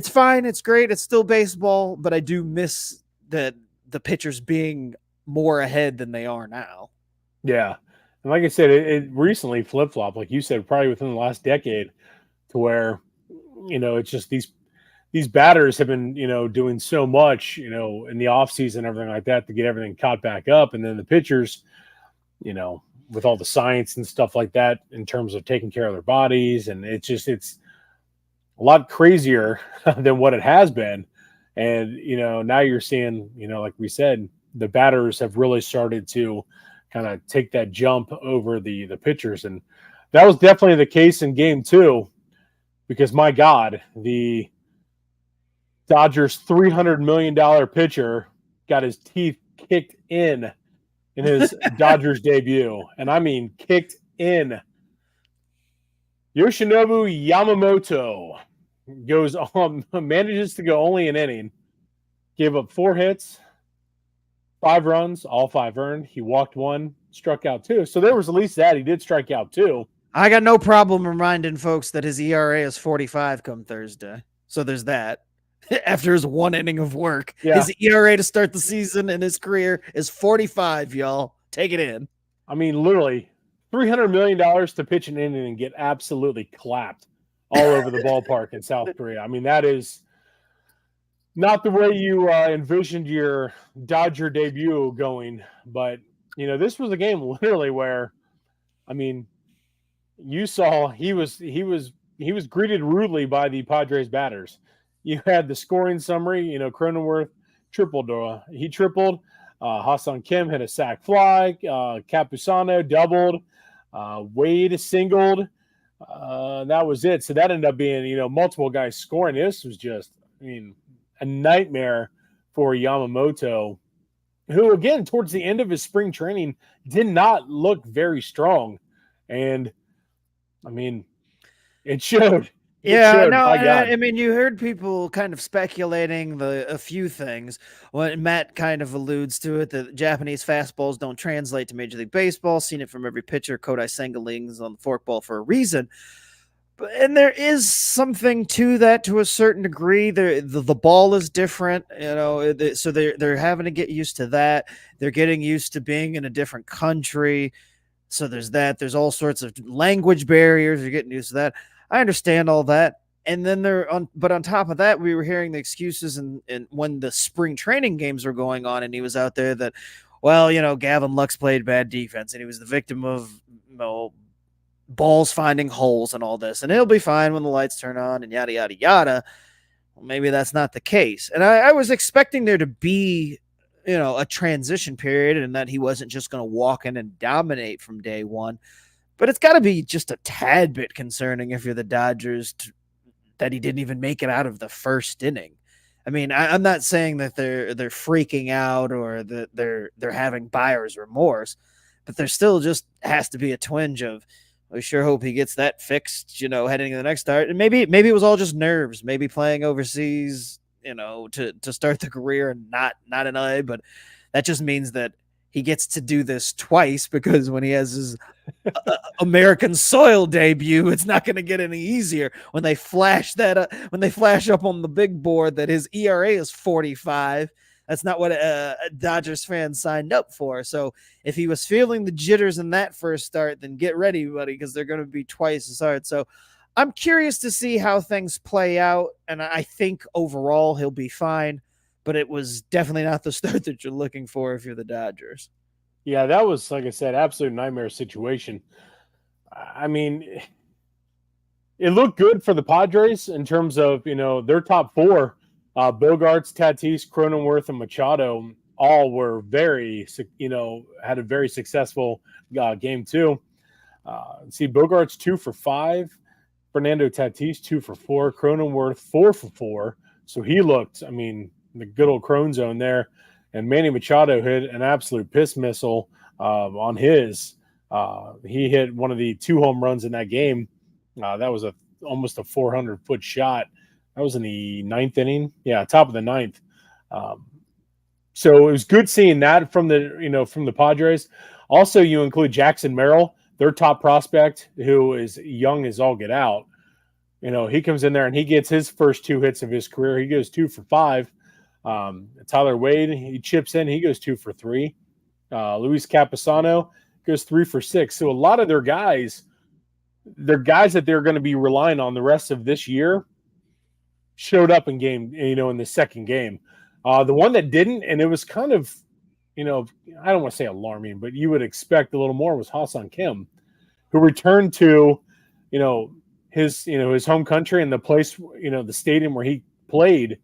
fine. It's great. It's still baseball, but I do miss the pitchers being more ahead than they are now. Yeah. And like I said, it recently flip-flopped, like you said, probably within the last decade to where, it's just these batters have been, doing so much, in the offseason and everything like that to get everything caught back up. And then the pitchers, with all the science and stuff like that in terms of taking care of their bodies. And it's a lot crazier than what it has been. And, now you're seeing, like we said, the batters have really started to kind of take that jump over the pitchers. And that was definitely the case in game 2 because, my God, the Dodgers' $300 million pitcher got his teeth kicked in his Dodgers debut. And I mean kicked in. Yoshinobu Yamamoto manages to go only an inning, gave up 4 hits, 5 runs, all 5 earned. He walked 1, struck out 2. So there was at least that. He did strike out 2. I got no problem reminding folks that his ERA is 45 come Thursday. So there's that. After his 1 inning of work, his ERA to start the season in his career is 45, y'all. Take it in. Literally $300 million to pitch an inning and get absolutely clapped all over the ballpark in South Korea. That is not the way you envisioned your Dodger debut going. But, this was a game literally where, you saw he was greeted rudely by the Padres batters. You had the scoring summary, Cronenworth tripled. He tripled. Ha-Seong Kim hit a sac fly. Capusano doubled. Wade singled. That was it. So that ended up being, multiple guys scoring. This was just, a nightmare for Yamamoto, who, again, towards the end of his spring training, did not look very strong. And, it showed. It Yeah, should, no, by and God. I mean, you heard people kind of speculating a few things. When Matt kind of alludes to it, that Japanese fastballs don't translate to Major League Baseball. Seen it from every pitcher. Kodai Sengaling's on the forkball for a reason. And there is something to that to a certain degree. The ball is different, so they're having to get used to that. They're getting used to being in a different country. So there's that. There's all sorts of language barriers. You're getting used to that. I understand all that. And then but on top of that, we were hearing the excuses and when the spring training games were going on, and he was out there that, well, Gavin Lux played bad defense, and he was the victim of balls finding holes and all this, and he'll be fine when the lights turn on and yada yada yada. Well, maybe that's not the case, and I was expecting there to be a transition period, and that he wasn't just going to walk in and dominate from day one. But it's got to be just a tad bit concerning if you're the Dodgers that he didn't even make it out of the first inning. I mean, I'm not saying that they're freaking out or that they're having buyer's remorse, but there still just has to be a twinge of, we sure hope he gets that fixed, heading into the next start. And maybe it was all just nerves, maybe playing overseas, to start the career and not in LA, but that just means that he gets to do this twice, because when he has his American soil debut, it's not going to get any easier when they flash up on the big board that his ERA is 45. That's not what a Dodgers fan signed up for. So if he was feeling the jitters in that first start, then get ready, buddy, because they're going to be twice as hard. So I'm curious to see how things play out, and I think overall he'll be fine, but it was definitely not the start that you're looking for if you're the Dodgers. Yeah, that was, like I said, absolute nightmare situation. I mean, it looked good for the Padres in terms of, their top four. Bogarts, Tatis, Cronenworth, and Machado all were had a very successful game too. See, Bogarts 2 for 5, Fernando Tatis 2 for 4, Cronenworth 4 for 4. So he looked, the good old Crone zone there. And Manny Machado hit an absolute piss missile on his. He hit one of the 2 home runs in that game. That was almost a 400-foot shot. That was in the 9th inning. Yeah, top of the 9th. So it was good seeing that from the Padres. Also, you include Jackson Merrill, their top prospect, who is young as all get out. He comes in there and he gets his first 2 hits of his career. He goes 2 for 5. Tyler Wade, he chips in. He goes 2 for 3. Luis Campusano goes 3 for 6. So a lot of their guys, they're guys that they're going to be relying on the rest of this year, showed up in the second game. The one that didn't, and it was kind of, I don't want to say alarming, but you would expect a little more, was Ha-Seong Kim, who returned to, his home country and the place, the stadium where he played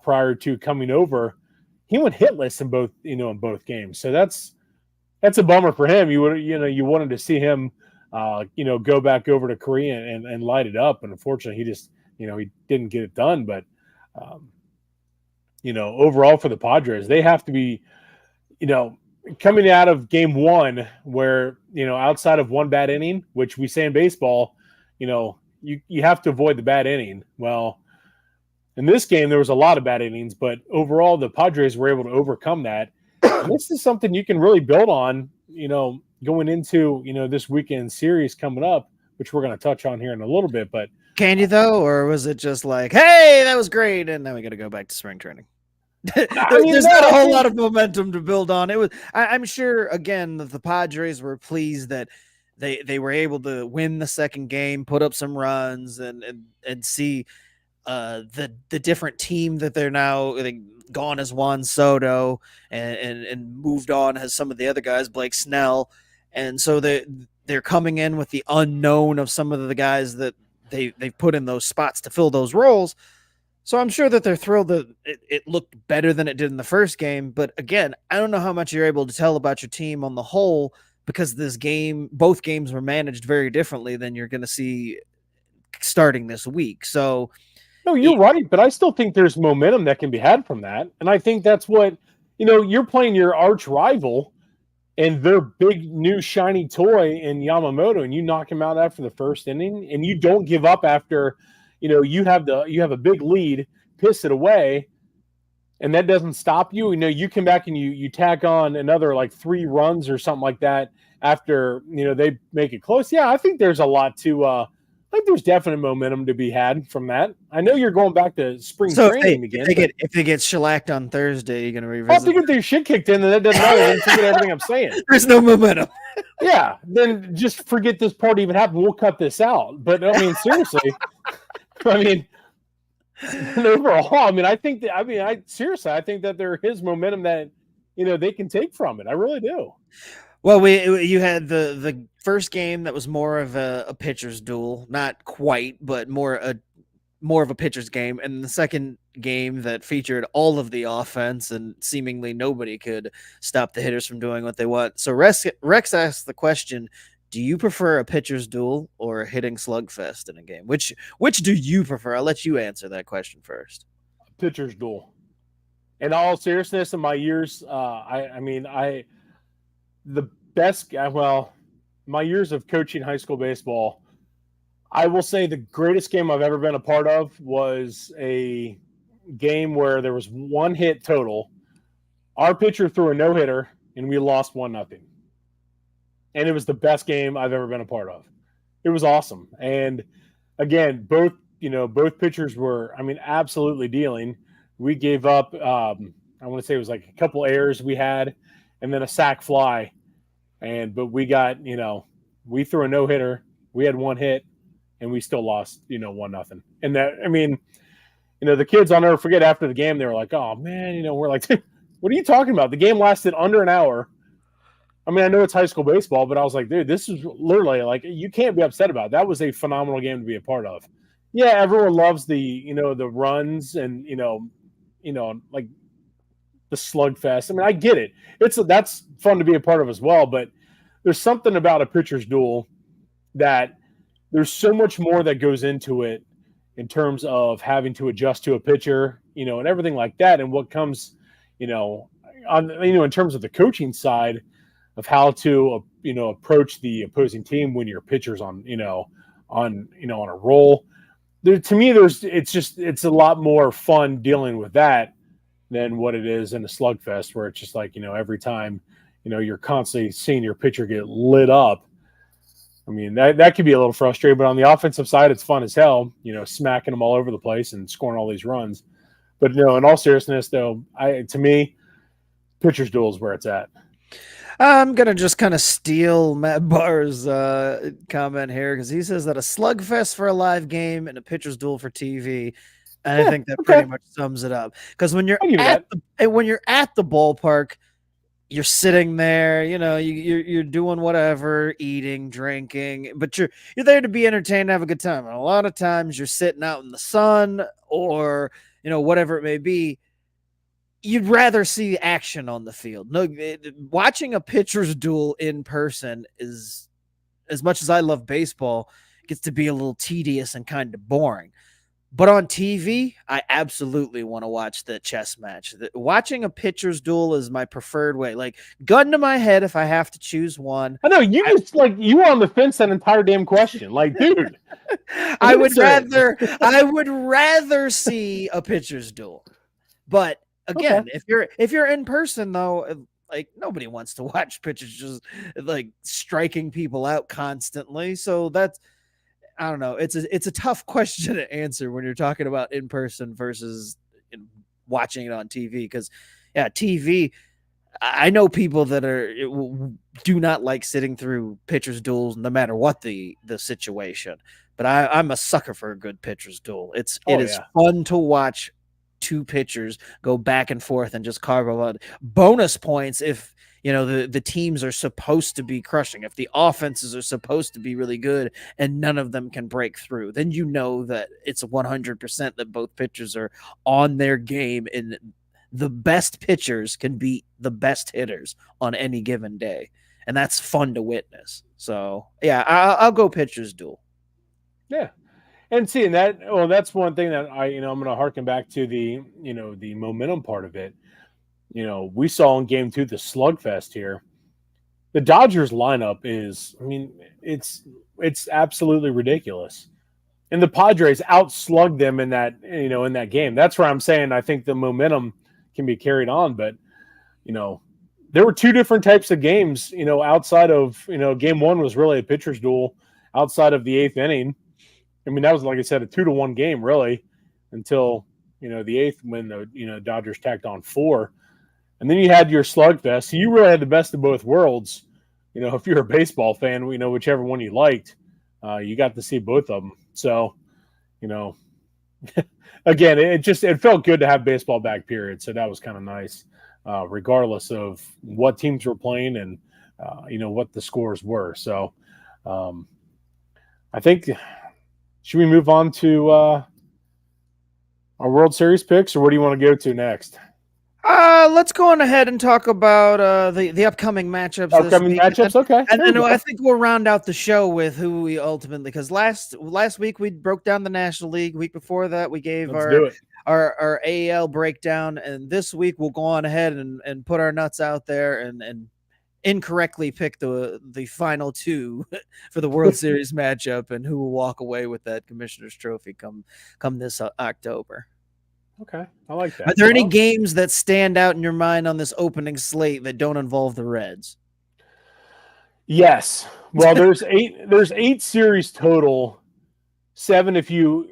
prior to coming over. He went hitless in both games. So that's a bummer for him. You wanted to see him, go back over to Korea and light it up. And unfortunately, he just, he didn't get it done. But, overall for the Padres, they have to be, coming out of game 1 where, outside of one bad inning, which we say in baseball, you have to avoid the bad inning. Well, in this game, there was a lot of bad innings, but overall, the Padres were able to overcome that. And this is something you can really build on, going into, this weekend series coming up, which we're going to touch on here in a little bit. But can you, though, or was it just like, hey, that was great, and now we got to go back to spring training? There's not a whole lot of momentum to build on. It was. I'm sure, again, that the Padres were pleased that they were able to win the second game, put up some runs, and see the different team that they're now gone as Juan Soto and moved on as some of the other guys, Blake Snell, and so they're coming in with the unknown of some of the guys that they've put in those spots to fill those roles. So I'm sure that they're thrilled that it looked better than it did in the first game. But again, I don't know how much you're able to tell about your team on the whole, because both games were managed very differently than you're going to see starting this week. So no, you're right, but I still think there's momentum that can be had from that. And I think that's what, you're playing your arch rival and their big new shiny toy in Yamamoto, and you knock him out after the first inning, and you don't give up after, you have a big lead, piss it away, and that doesn't stop you. You come back and you tack on another like 3 runs or something like that after they make it close. Yeah, I think there's a lot to. I think there's definite momentum to be had from that. I know you're going back to spring So training again. if they get shellacked on Thursday, you're gonna Well, if revisit. they get their shit kicked in, then that doesn't matter. Then forget everything I'm saying. There's no momentum. Yeah, then just forget this part even happened. We'll cut this out. But I mean, seriously, I mean, overall, I mean, I think that I think that there is momentum that they can take from it. I really do. Well, you had the first game that was more of a pitcher's duel, not quite, but more of a pitcher's game, and the second game that featured all of the offense and seemingly nobody could stop the hitters from doing what they want. So Rex asked the question, do you prefer a pitcher's duel or a hitting slugfest in a game? Which do you prefer? I'll let you answer that question first. Pitcher's duel. In all seriousness, in my years, my years of coaching high school baseball, I will say the greatest game I've ever been a part of was a game where there was 1 hit total. Our pitcher threw a no-hitter, and we lost 1-0. And it was the best game I've ever been a part of. It was awesome. And again, both pitchers were, absolutely dealing. We gave up, I want to say it was like a couple errors we had, and then a sac fly. But we got, we threw a no-hitter. We had 1 hit, and we still lost, 1-0. And that, the kids, I'll never forget, after the game, they were like, oh, man, we're like, what are you talking about? The game lasted under an hour. I know it's high school baseball, but I was like, dude, this is literally like, you can't be upset about it. That was a phenomenal game to be a part of. Yeah, everyone loves the runs and, like the slugfest. I get it. That's fun to be a part of as well, but there's something about a pitcher's duel that there's so much more that goes into it in terms of having to adjust to a pitcher, and everything like that. And what comes, in terms of the coaching side of how to, approach the opposing team when your pitcher's on a roll. To me, it's a lot more fun dealing with that than what it is in a slugfest, where it's just like, every time, you're constantly seeing your pitcher get lit up. That could be a little frustrating, but on the offensive side, it's fun as hell, smacking them all over the place and scoring all these runs. But in all seriousness, though, to me, pitcher's duel is where it's at. I'm going to just kind of steal Matt Barr's comment here, because he says that a slugfest for a live game and a pitcher's duel for TV. And I think that pretty much sums it up. Because when you're at the ballpark, you're sitting there, you're doing whatever, eating, drinking, but you're there to be entertained, have a good time. And a lot of times you're sitting out in the sun or, whatever it may be. You'd rather see action on the field. No, watching a pitcher's duel in person is, as much as I love baseball, gets to be a little tedious and kind of boring. But on TV, I absolutely want to watch the chess match. Watching a pitcher's duel is my preferred way. Like, gun to my head if I have to choose one. I know you were on the fence that entire damn question. Like, dude, I would rather see a pitcher's duel. But again, if you're in person though, like, nobody wants to watch pitchers just like striking people out constantly. So that's, I don't know. It's a tough question to answer when you're talking about in person versus watching it on TV. Because, yeah, TV. I know people that do not like sitting through pitchers' duels, no matter what the situation. But I'm a sucker for a good pitchers' duel. It is fun to watch 2 pitchers go back and forth and just carve out bonus points if the teams are supposed to be crushing. If the offenses are supposed to be really good and none of them can break through, then that it's 100% that both pitchers are on their game, and the best pitchers can beat the best hitters on any given day, and that's fun to witness. So yeah, I'll go pitchers duel. Yeah. And seeing that, well, that's one thing that I'm going to harken back to the momentum part of it. We saw in game 2, the slugfest here. The Dodgers lineup is, it's absolutely ridiculous. and the Padres outslugged them in that game. That's where I'm saying I think the momentum can be carried on. But there were two different types of games. Outside of game one was really a pitcher's duel. Outside of the eighth inning, I mean that was, like I said, a 2-1 game really until the eighth when the Dodgers tacked on 4, and then you had your slugfest. So you really had the best of both worlds. If you're a baseball fan, whichever one you liked, you got to see both of them. So, again, it felt good to have baseball back, period. So that was kind of nice, regardless of what teams were playing and, what the scores were. So I think, should we move on to our World Series picks, or what do you want to go to next? Let's go on ahead and talk about the upcoming matchups. Okay. And then I think we'll round out the show with who we ultimately, because last week we broke down the National League. Week before that we gave our AL breakdown, and this week we'll go on ahead and put our nuts out there and incorrectly pick the final two for the World Series matchup, and who will walk away with that Commissioner's Trophy come this October. Okay, I like that. Are there any games that stand out in your mind on this opening slate that don't involve the Reds? Yes. Well, there's 8 series total, 7 if you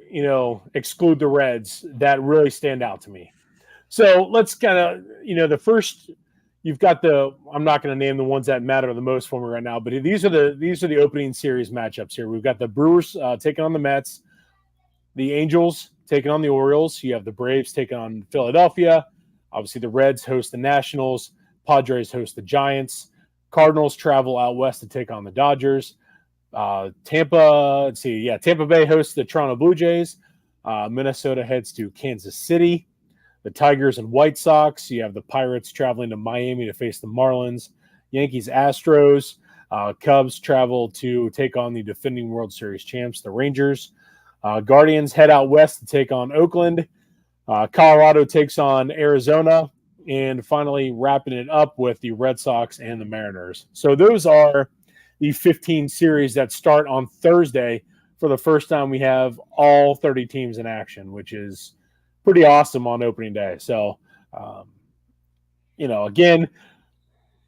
exclude the Reds, that really stand out to me. So let's kind of the first. You've got I'm not going to name the ones that matter the most for me right now, but these are the opening series matchups here. We've got the Brewers taking on the Mets, the Angels taking on the Orioles. You have the Braves taking on Philadelphia. Obviously, the Reds host the Nationals. Padres host the Giants. Cardinals travel out west to take on the Dodgers. Tampa Bay hosts the Toronto Blue Jays. Minnesota heads to Kansas City. The Tigers and White Sox. You have the Pirates traveling to Miami to face the Marlins. Yankees, Astros. Cubs travel to take on the defending World Series champs, the Rangers. Guardians head out west to take on Oakland. Colorado takes on Arizona. And finally, wrapping it up with the Red Sox and the Mariners. So those are the 15 series that start on Thursday. For the first time, we have all 30 teams in action, which is pretty awesome on opening day. So, again,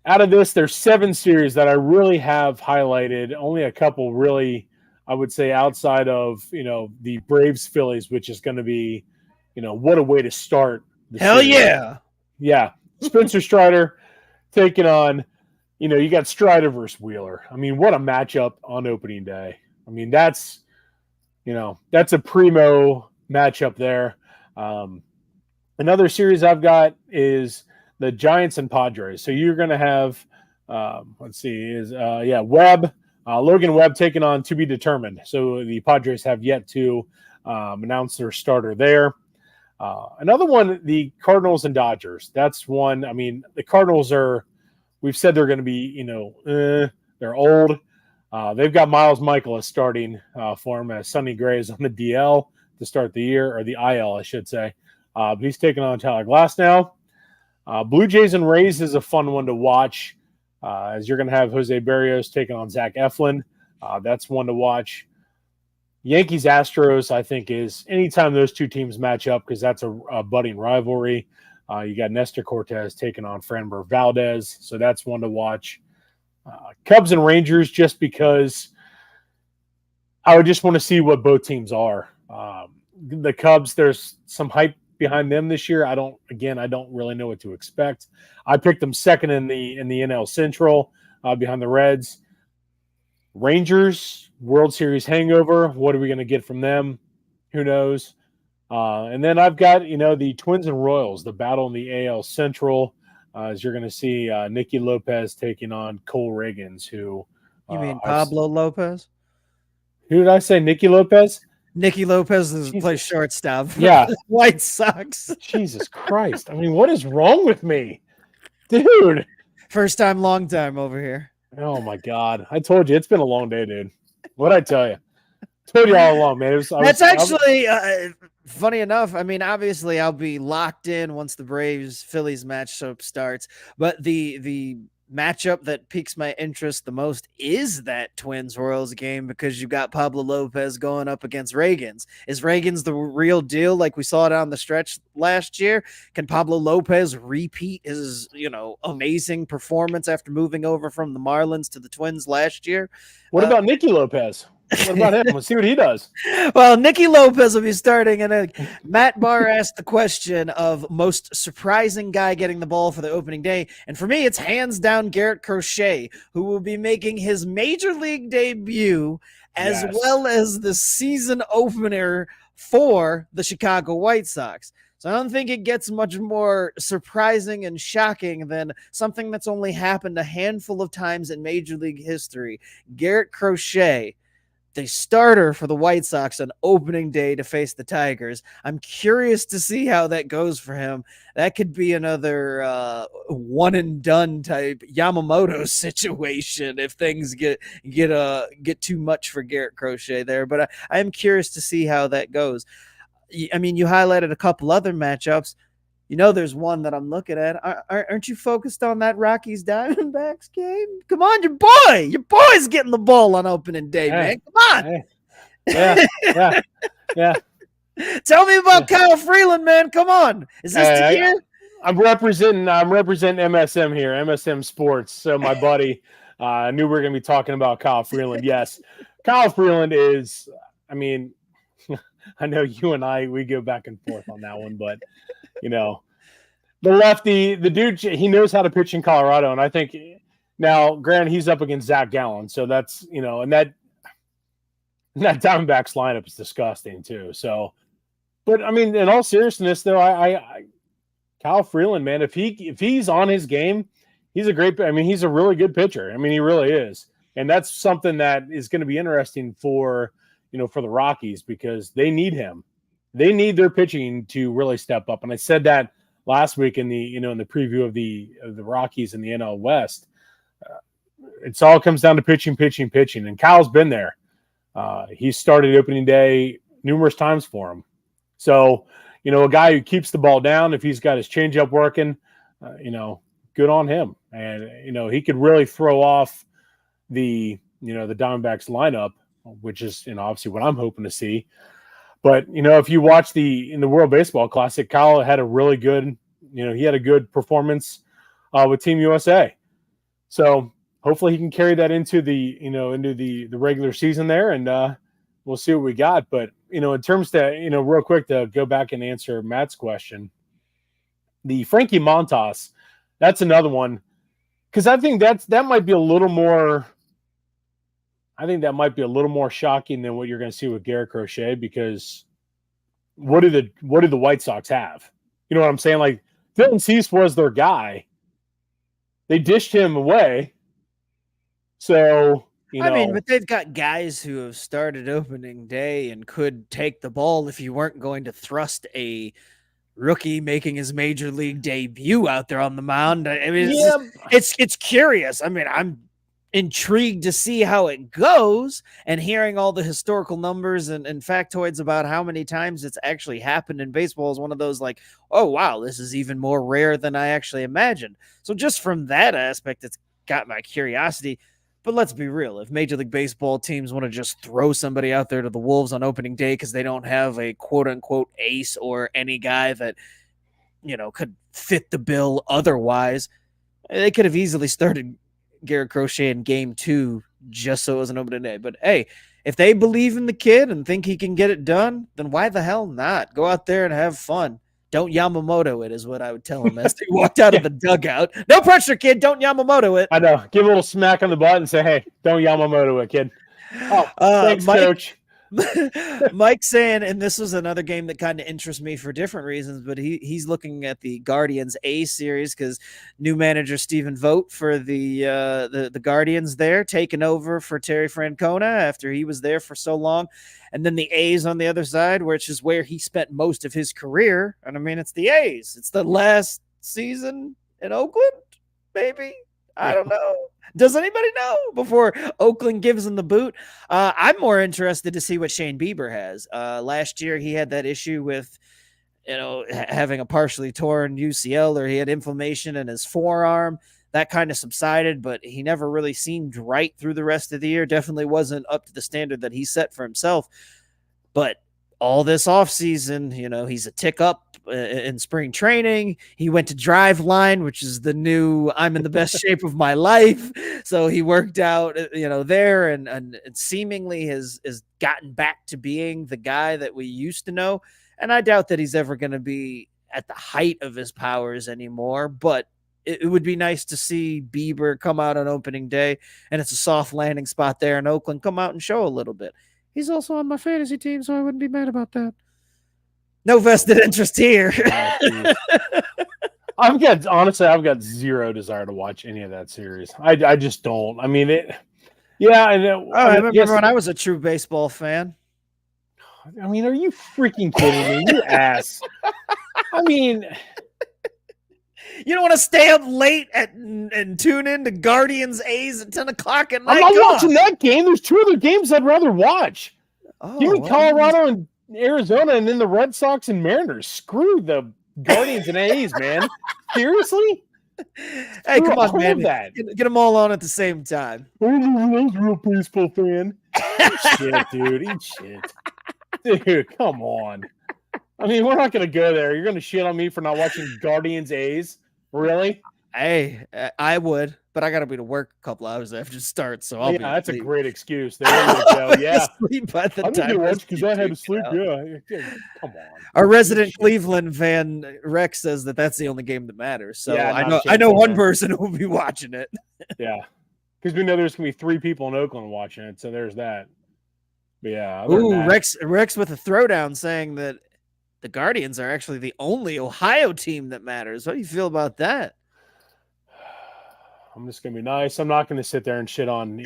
out of this, there's 7 series that I really have highlighted. Only a couple really, I would say, outside of, the Braves Phillies, which is going to be, what a way to start. Hell series. Yeah. Yeah. Spencer Strider taking on, you got Strider versus Wheeler. I mean, what a matchup on opening day. I mean, that's a primo matchup there. Another series I've got is the Giants and Padres. So you're going to have, Logan Webb taking on to be determined. So the Padres have yet to announce their starter there. Another one, the Cardinals and Dodgers. That's one. I mean, the Cardinals we've said they're going to be, they're old. They've got Miles Michaelis starting for him as Sonny Gray is on the DL to start the year, or the IL, I should say. But he's taking on Tyler Glasnow. Blue Jays and Rays is a fun one to watch, as you're going to have Jose Berrios taking on Zach Eflin. That's one to watch. Yankees Astros, I think, is anytime those two teams match up, because that's a budding rivalry. You got Nestor Cortez taking on Framber Valdez, so that's one to watch. Cubs and Rangers, just because I would just want to see what both teams are. The Cubs, there's some hype behind them this year. I don't really know what to expect. I picked them second in the NL Central, behind the Reds. Rangers, World Series hangover. What are we going to get from them? Who knows? And then I've got, the Twins and Royals, the battle in the AL Central, as you're going to see Nicky Lopez taking on Cole Riggins, who... You mean Pablo Lopez? Who did I say? Nicky Lopez? Nicky Lopez plays shortstop. Yeah. White Sox. Jesus Christ. I mean, what is wrong with me? Dude. First time, long time over here. Oh, my God. I told you. It's been a long day, dude. What'd I tell you? Told you all along, man. That's actually funny enough. I mean, obviously, I'll be locked in once the Braves-Phillies matchup starts. But the matchup that piques my interest the most is that Twins Royals game, because you got Pablo Lopez going up against Reagans. Is Reagans the real deal like we saw down the stretch last year? Can Pablo Lopez repeat his, amazing performance after moving over from the Marlins to the Twins last year? What about Nicky Lopez? What about him? Let's see what he does. Well, Nicky Lopez will be starting, and Matt Barr asked the question of most surprising guy getting the ball for the opening day, and for me, it's hands down Garrett Crochet, who will be making his major league debut as well as the season opener for the Chicago White Sox. So I don't think it gets much more surprising and shocking than something that's only happened a handful of times in Major League history. Garrett Crochet, the starter for the White Sox on opening day to face the Tigers. I'm curious to see how that goes for him. That could be another one and done type Yamamoto situation if things get too much for Garrett Crochet there. But I am curious to see how that goes. I mean, you highlighted a couple other matchups. There's one that I'm looking at. Aren't you focused on that Rockies Diamondbacks game? Come on, your boy's getting the ball on opening day, man. Come on. Yeah. Tell me about Kyle Freeland, man. Come on. Is this the year? I'm representing MSM here, MSM Sports. So my buddy, I knew we were going to be talking about Kyle Freeland. Yes, Kyle Freeland is. I mean, I know you and we go back and forth on that one, but. The lefty, the dude, he knows how to pitch in Colorado. And I think now, granted, he's up against Zach Gallen. So that's, and that Diamondbacks lineup is disgusting too. So, but I mean, in all seriousness though, Kyle Freeland, man, if he's on his game, he's a really good pitcher. I mean, he really is. And that's something that is going to be interesting for the Rockies, because they need him. They need their pitching to really step up. And I said that last week in the preview of the Rockies in the NL West. It's all comes down to pitching. And Kyle's been there. He started opening day numerous times for him. So, a guy who keeps the ball down, if he's got his changeup working, good on him. And, he could really throw off the Diamondbacks lineup, which is, obviously what I'm hoping to see. But, if you watch in the World Baseball Classic, Kyle had a really good, he had a good performance with Team USA. So hopefully he can carry that into the regular season there, and we'll see what we got. But, in terms to, real quick to go back and answer Matt's question, the Frankie Montas, that's another one, because I think that might be a little more. I think that might be a little more shocking than what you're going to see with Garrett Crochet, because what do the White Sox have? You know what I'm saying? Like, Dylan Cease was their guy. They dished him away. So, but they've got guys who have started opening day and could take the ball if you weren't going to thrust a rookie making his major league debut out there on the mound. I mean, it's curious. I mean, I'm intrigued to see how it goes, and hearing all the historical numbers and factoids about how many times it's actually happened in baseball is one of those like, oh wow, this is even more rare than I actually imagined. So just from that aspect, it's got my curiosity. But let's be real, if Major League Baseball teams want to just throw somebody out there to the Wolves on opening day because they don't have a quote unquote ace or any guy that could fit the bill otherwise, they could have easily started Garrett Crochet in game 2 just so it was an opening day. But hey, if they believe in the kid and think he can get it done, then why the hell not? Go out there and have fun. Don't Yamamoto it, is what I would tell him as he walked out of the dugout. No pressure, kid. Don't Yamamoto it. I know. Give a little smack on the butt and say, hey, don't Yamamoto it, kid. Oh, thanks, Coach. Mike saying, and this was another game that kind of interests me for different reasons, but he's looking at the Guardians A series because new manager Stephen Vogt for the Guardians there, taking over for Terry Francona after he was there for so long, and then the A's on the other side, which is where he spent most of his career. And I mean, it's the A's. It's the last season in Oakland, maybe. I don't know. Does anybody know before Oakland gives him the boot? I'm more interested to see what Shane Bieber has. Last year, he had that issue with, having a partially torn UCL, or he had inflammation in his forearm. that kind of subsided, but he never really seemed right through the rest of the year. Definitely wasn't up to the standard that he set for himself. But all this offseason, he's a tick up in spring training. He went to Driveline, which is the new I'm in the best shape of my life. So he worked out, there and seemingly has gotten back to being the guy that we used to know. And I doubt that he's ever going to be at the height of his powers anymore, but it would be nice to see Bieber come out on opening day, and it's a soft landing spot there in Oakland, come out and show a little bit. He's also on my fantasy team, so I wouldn't be mad about that. No vested interest here. I've got zero desire to watch any of that series. I just don't. I mean, I remember when I was a true baseball fan. I mean, are you freaking kidding me? You ass. I mean, you don't want to stay up late and tune in to Guardians A's at 10 o'clock at night? I'm not watching that game. There's two other games I'd rather watch. Give me Colorado and Arizona, and then the Red Sox and Mariners. Screw the Guardians and A's, man. Seriously? Hey, come on, man. Get them all on at the same time. I'm a real baseball fan. Eat shit, dude. Eat shit. Dude, come on. I mean, we're not going to go there. You're going to shit on me for not watching Guardians A's? Really? Hey, I would, but I got to be to work a couple hours after it starts, so I'll be that's asleep. a great excuse. There you go. Yeah. Sleep by the I time didn't watch because I had to sleep. Yeah. Come on. Our resident Cleveland fan, Rex, says that that's the only game that matters. So yeah, I know one person who will be watching it. Yeah. Because we know there's going to be 3 people in Oakland watching it, so there's that. But yeah. Ooh, Rex with a throwdown saying that the Guardians are actually the only Ohio team that matters. What do you feel about that? I'm just going to be nice. I'm not going to sit there and shit on,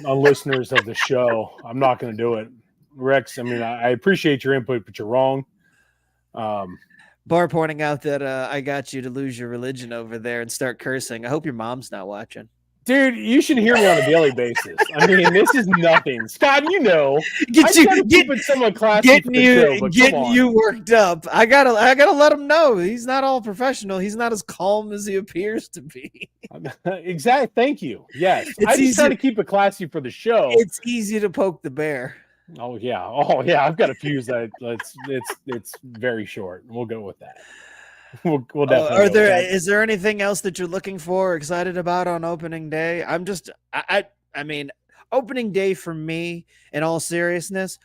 on listeners of the show. I'm not going to do it. Rex, I mean, I appreciate your input, but you're wrong. Bar pointing out that I got you to lose your religion over there and start cursing. I hope your mom's not watching. Dude, you should hear me on a daily basis. I mean, this is nothing. Scott, getting you worked up. I gotta let him know he's not all professional. He's not as calm as he appears to be. Exactly. Thank you. Yes, I just try to keep it classy for the show. It's easy to poke the bear. Oh yeah. I've got a fuse that it's very short. We'll go with that. We'll definitely. Is there anything else that you're looking for, or excited about on opening day? I mean, opening day for me, in all seriousness,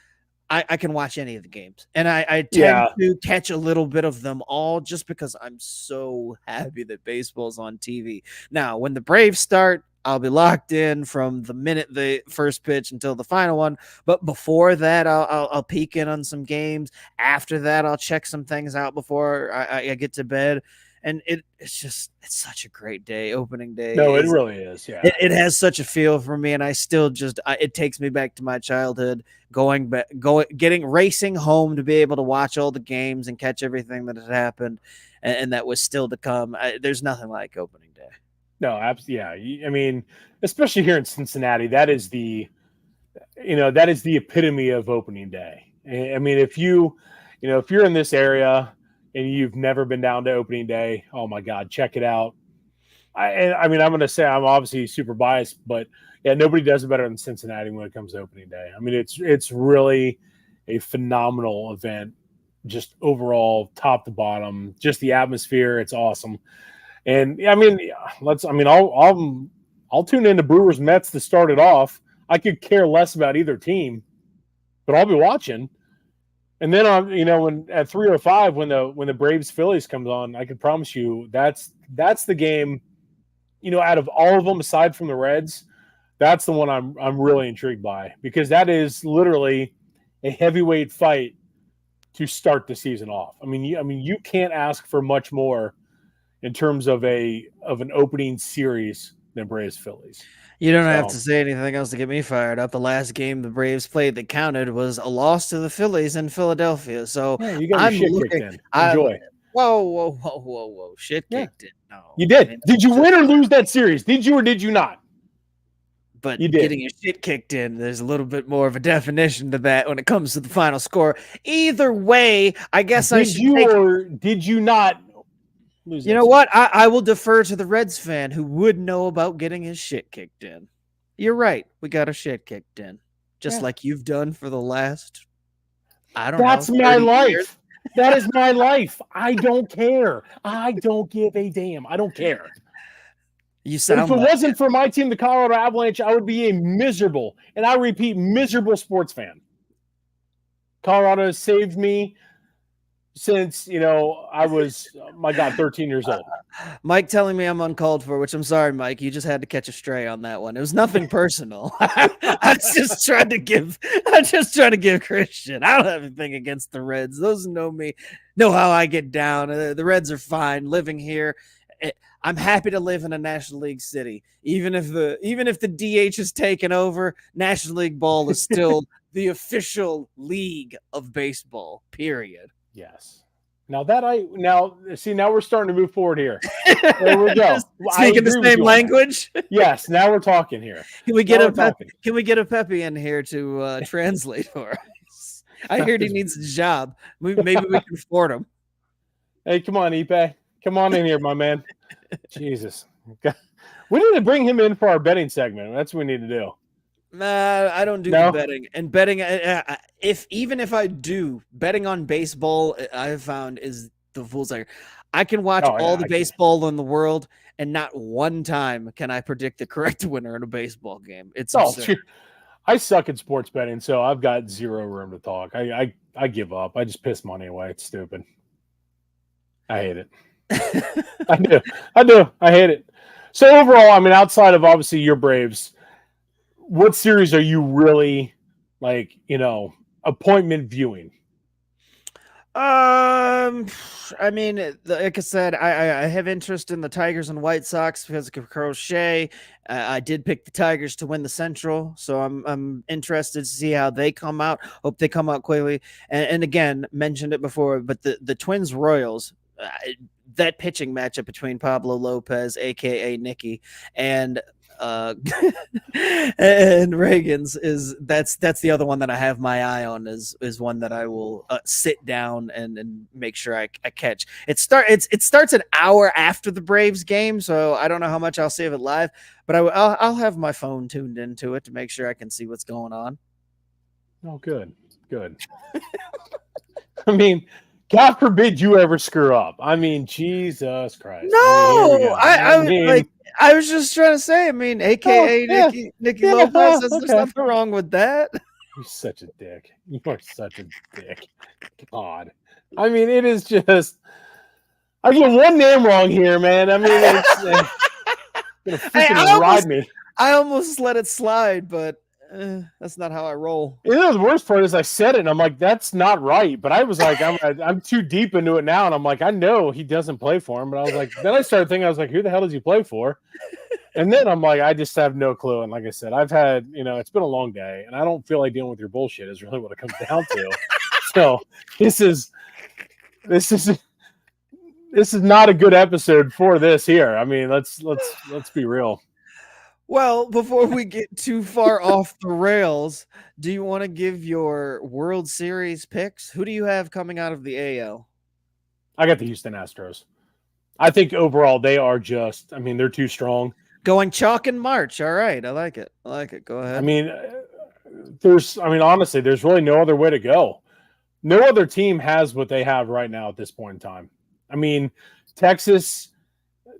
I can watch any of the games, and I tend to catch a little bit of them all just because I'm so happy that baseball's on TV. Now, when the Braves start, I'll be locked in from the minute the first pitch until the final one. But before that, I'll peek in on some games. After that, I'll check some things out before I get to bed. And it's such a great day. Opening day. No, it really is. Yeah, it has such a feel for me, and I still it takes me back to my childhood. Racing home to be able to watch all the games and catch everything that had happened, and that was still to come. There's nothing like opening day. No, absolutely. Yeah, I mean, especially here in Cincinnati, that is the epitome of opening day. I mean, if you're in this area and you've never been down to opening day, oh my God, check it out. I mean, I'm going to say I'm obviously super biased, but yeah, nobody does it better than Cincinnati when it comes to opening day. I mean, it's really a phenomenal event, just overall, top to bottom, just the atmosphere. It's awesome. And I mean, I'll tune into Brewers Mets to start it off. I could care less about either team, but I'll be watching. And then when at 3:05 when the Braves Phillies comes on, I can promise you that's the game. Out of all of them aside from the Reds, that's the one I'm really intrigued by, because that is literally a heavyweight fight to start the season off. I mean, you can't ask for much more in terms of an opening series than Braves Phillies. You don't have to say anything else to get me fired up. The last game the Braves played that counted was a loss to the Phillies in Philadelphia. So yeah, you got your shit kicked in. Enjoy. Whoa. Shit kicked in. No. You did. Did you win or lose that series? Did you or did you not? But getting your shit kicked in, there's a little bit more of a definition to that when it comes to the final score. Either way, I guess did you or did you not lose You that know series. what? I will defer to the Reds fan who would know about getting his shit kicked in. You're right. We got our shit kicked in. Just Yeah. like you've done for the last, I don't know, That's my 30 years. life. That is my life. I don't care. I don't give a damn. I don't care. You If sound it like wasn't for my team, the Colorado Avalanche, I would be a miserable, and I repeat, miserable sports fan. Colorado has saved me since, I was, my God, 13 years old. Mike telling me I'm uncalled for, which I'm sorry, Mike. You just had to catch a stray on that one. It was nothing personal. I just tried to give Christian. I don't have anything against the Reds. Those who know me know how I get down. The Reds are fine living here. I'm happy to live in a National League city. Even if the DH is taken over, National League ball is still the official league of baseball, period. Yes. Now we're starting to move forward here. There we go. Speaking the same language. Yes, now we're talking here. Can we get a Pepe in here to translate for us? I heard he needs a job. Maybe we can afford him. Hey, come on, Ipe. Come on in here, my man. Jesus. We need to bring him in for our betting segment. That's what we need to do. Nah, I don't do the betting. And betting, even if I do, betting on baseball, I have found is the fool's errand. I can watch all the baseball in the world, and not one time can I predict the correct winner in a baseball game. It's absurd. I suck at sports betting, so I've got zero room to talk. I give up. I just piss money away. It's stupid. I hate it. I do. I hate it. So overall, I mean, outside of obviously your Braves, what series are you really appointment viewing? I mean, like I said, I have interest in the Tigers and White Sox because of Crochet. I did pick the Tigers to win the Central, so I'm interested to see how they come out. Hope they come out quickly. And again, mentioned it before, but the Twins Royals, that pitching matchup between Pablo Lopez, aka Nicky, and and Reagan's that's the other one that I have my eye on is one that I will sit down and make sure I catch. It starts an hour after the Braves game, so I don't know how much I'll see of it live, but I'll have my phone tuned into it to make sure I can see what's going on. Oh, good. I mean, God forbid you ever screw up. I mean, Jesus Christ. No, I was just trying to say, I mean, aka Nicky Lopez, there's nothing wrong with that. You're such a dick. You are such a dick. God. I mean, it is just, I get one name wrong here, man. I mean, it's gonna freaking ride me. I almost let it slide, but that's not how I roll. The worst part is I said it and I'm like, that's not right. But I was like, I'm too deep into it now. And I'm like, I know he doesn't play for him. But I was like, then I started thinking, I was like, who the hell does he play for? And then I'm like, I just have no clue. And like I said, I've had, it's been a long day and I don't feel like dealing with your bullshit is really what it comes down to. So this is not a good episode for this here. I mean, let's be real. Well, before we get too far off the rails, do you want to give your World Series picks? Who do you have coming out of the AL? I got the Houston Astros. I think overall they are just, they're too strong. Going chalk in March. All right. I like it. Go ahead. Honestly, there's really no other way to go. No other team has what they have right now at this point in time. Texas,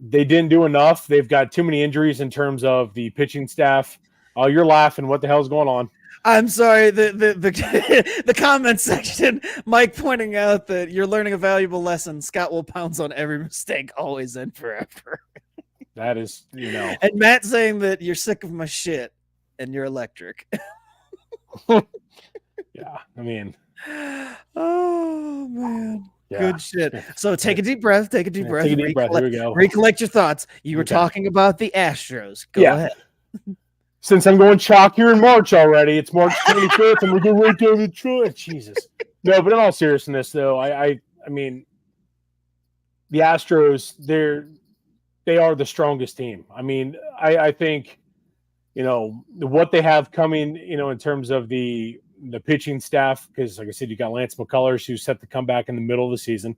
they didn't do enough. They've got too many injuries in terms of the pitching staff. Oh, you're laughing. What the hell's going on? I'm sorry. The comment section, Mike pointing out that you're learning a valuable lesson. Scott will pounce on every mistake, always and forever. That is, And Matt saying that you're sick of my shit and you're electric. Yeah, Oh, man. Yeah. Good shit. So take a deep breath. Take a deep breath. Here we go. Recollect your thoughts. You were talking about the Astros. Go ahead. Since I'm going chalk here in March already, it's March 25th, and we're going right down to Detroit. Jesus. No, but in all seriousness, though, I mean, the Astros, they are the strongest team. I think, what they have coming, in terms of the pitching staff, because like I said, you got Lance McCullers who's set to come back in the middle of the season.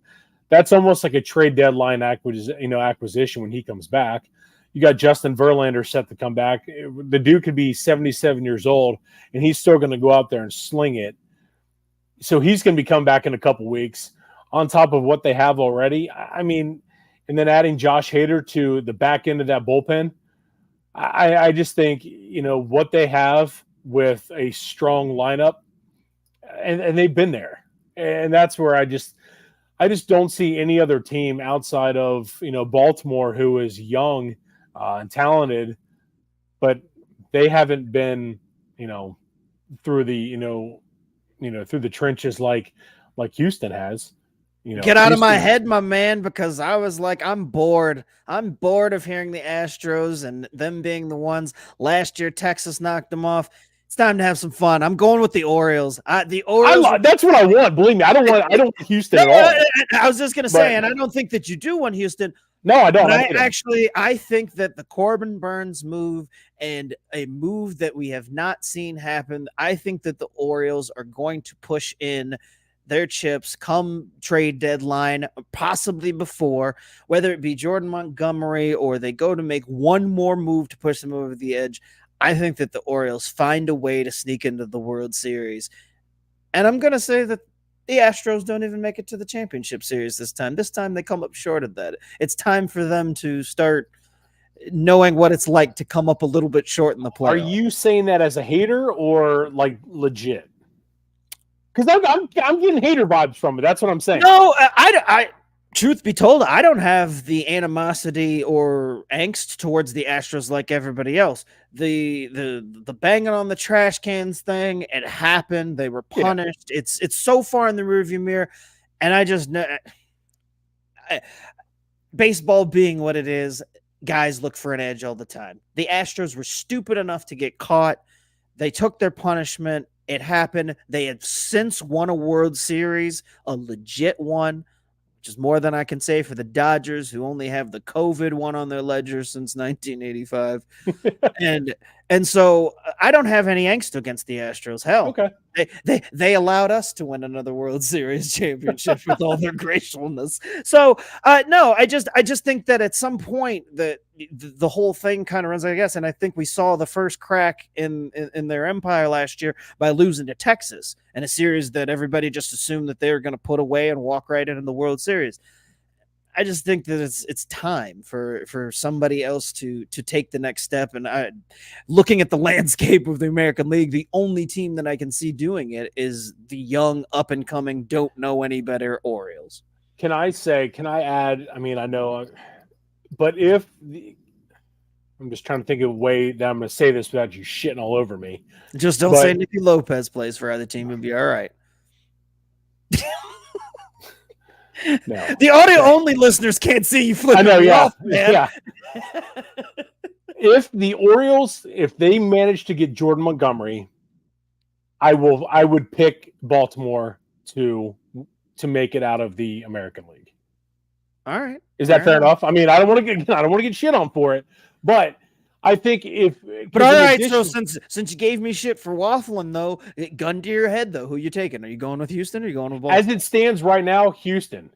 That's almost like a trade deadline acquisition when he comes back. You got Justin Verlander set to come back. The dude could be 77 years old, and he's still going to go out there and sling it. So he's going to be coming back in a couple weeks on top of what they have already. I mean, and then adding Josh Hader to the back end of that bullpen. I just think, what they have with a strong lineup, and they've been there. And that's where I just don't see any other team outside of, Baltimore, who is young and talented, but they haven't been, through the, through the trenches like Houston has. Get out of my head, my man, because I was like, I'm bored. I'm bored of hearing the Astros and them being the ones. Last year, Texas knocked them off. It's time to have some fun. I'm going with the Orioles. That's what I want. Believe me, I don't want Houston at all. I was just gonna say, and I don't think that you do want Houston. No, I don't. I think that the Corbin Burns move and a move that we have not seen happen. I think that the Orioles are going to push in their chips come trade deadline, possibly before, whether it be Jordan Montgomery or they go to make one more move to push them over the edge. I think that the Orioles find a way to sneak into the World Series. And I'm going to say that the Astros don't even make it to the championship series this time. This time they come up short of that. It's time for them to start knowing what it's like to come up a little bit short in the playoffs. Are you saying that as a hater or like legit? Because I'm getting hater vibes from it. That's what I'm saying. No, I truth be told, I don't have the animosity or angst towards the Astros like everybody else. The banging on the trash cans thing, it happened. They were punished. Yeah. It's so far in the rearview mirror, and I just know baseball being what it is, guys look for an edge all the time. The Astros were stupid enough to get caught. They took their punishment. It happened. They have since won a World Series, a legit one, which is more than I can say for the Dodgers, who only have the COVID one on their ledger since 1985. and so I don't have any angst against the Astros. Hell, okay. They allowed us to win another World Series championship with all their gracefulness. So no, I just think that at some point the whole thing kind of runs, I guess. And I think we saw the first crack in their empire last year by losing to Texas in a series that everybody just assumed that they were going to put away and walk right into the World Series. I just think that it's time for somebody else to take the next step. And looking at the landscape of the American League, the only team that I can see doing it is the young, up and coming, don't know any better Orioles. Can I add? I mean, I know, but I'm just trying to think of a way that I'm going to say this without you shitting all over me. Just don't say Nicky Lopez plays for either team and be all right. No. The audio only listeners can't see you flipping. I know, off, man. Yeah. If the Orioles, if they manage to get Jordan Montgomery, I would pick Baltimore to make it out of the American League. All right. Is that fair enough? I mean, I don't want to get shit on for it, but I think But all right, so since you gave me shit for waffling, though, gun to your head, though, who you taking? Are you going with Houston or are you going with Baltimore? As it stands right now, Houston.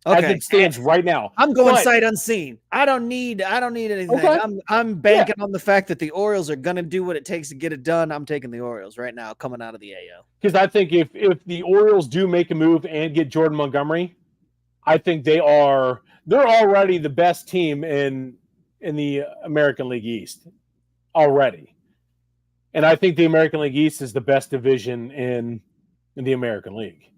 Okay. As it stands right now. I'm going sight unseen. I don't need anything. Okay. I'm banking on the fact that the Orioles are going to do what it takes to get it done. I'm taking the Orioles right now coming out of the AL. Because I think if the Orioles do make a move and get Jordan Montgomery, I think they're already the best team in the American League East already. And I think the American League East is the best division in the American League.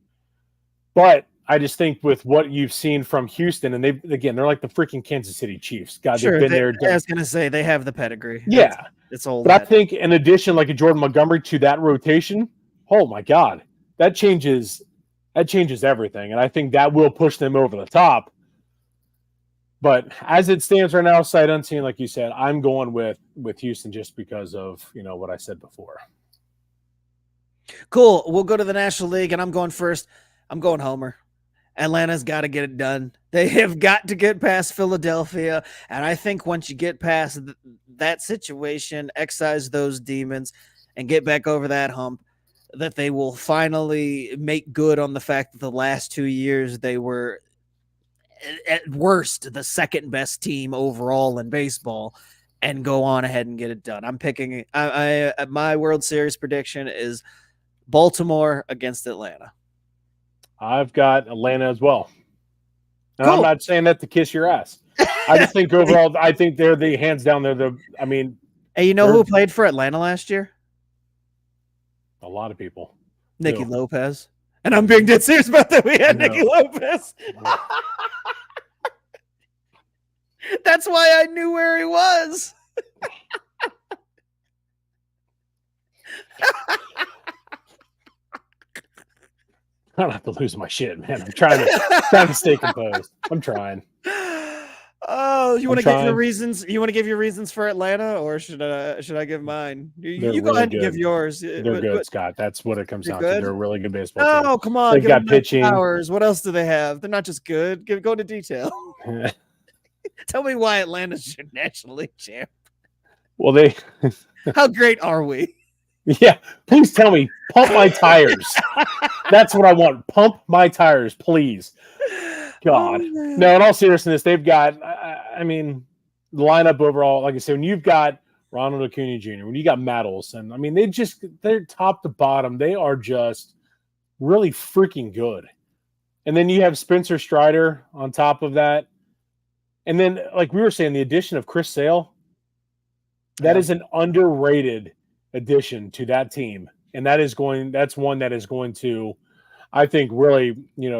But I just think with what you've seen from Houston, and they're like the freaking Kansas City Chiefs. God, sure, they've been there. I was going to say they have the pedigree. Yeah. It's old. But I think in addition, like a Jordan Montgomery to that rotation, oh my God, that changes everything. And I think that will push them over the top. But as it stands right now, sight unseen, like you said, I'm going with Houston just because of, what I said before. Cool. We'll go to the National League, and I'm going first. I'm going Homer. Atlanta's got to get it done. They have got to get past Philadelphia. And I think once you get past that situation, excise those demons, and get back over that hump, that they will finally make good on the fact that the last 2 years they were at worst the second best team overall in baseball, and go on ahead and get it done. I'm picking. My World Series prediction is Baltimore against Atlanta. I've got Atlanta as well. And Cool. I'm not saying that to kiss your ass. I just think overall, I think they're the hands down. I mean, hey, you know who played for Atlanta last year? A lot of people. Nicky Lopez. And I'm being dead serious about that. We had Nicky Lopez. That's why I knew where he was. I don't have to lose my shit, man. I'm trying to stay composed. I'm trying. Oh, you want to give your reasons? You want to give your reasons for Atlanta, or should I give mine? You go ahead and give yours. They're good, Scott. That's what it comes down to. They're a really good baseball team. Oh, come on. They've got pitching. Powers. What else do they have? They're not just good. Go into detail. Tell me why Atlanta's your National League champ. Well, how great are we? Yeah, please tell me. Pump my tires. That's what I want. Pump my tires, please. God. No, in all seriousness, they've got, I mean, the lineup overall, like I said, when you've got Ronald Acuna Jr., when you got Matt Olson, I mean, they're top to bottom. They are just really freaking good. And then you have Spencer Strider on top of that. And then, like we were saying, the addition of Chris Sale, that is an underrated addition to that team. And that's one that is going to, I think, really,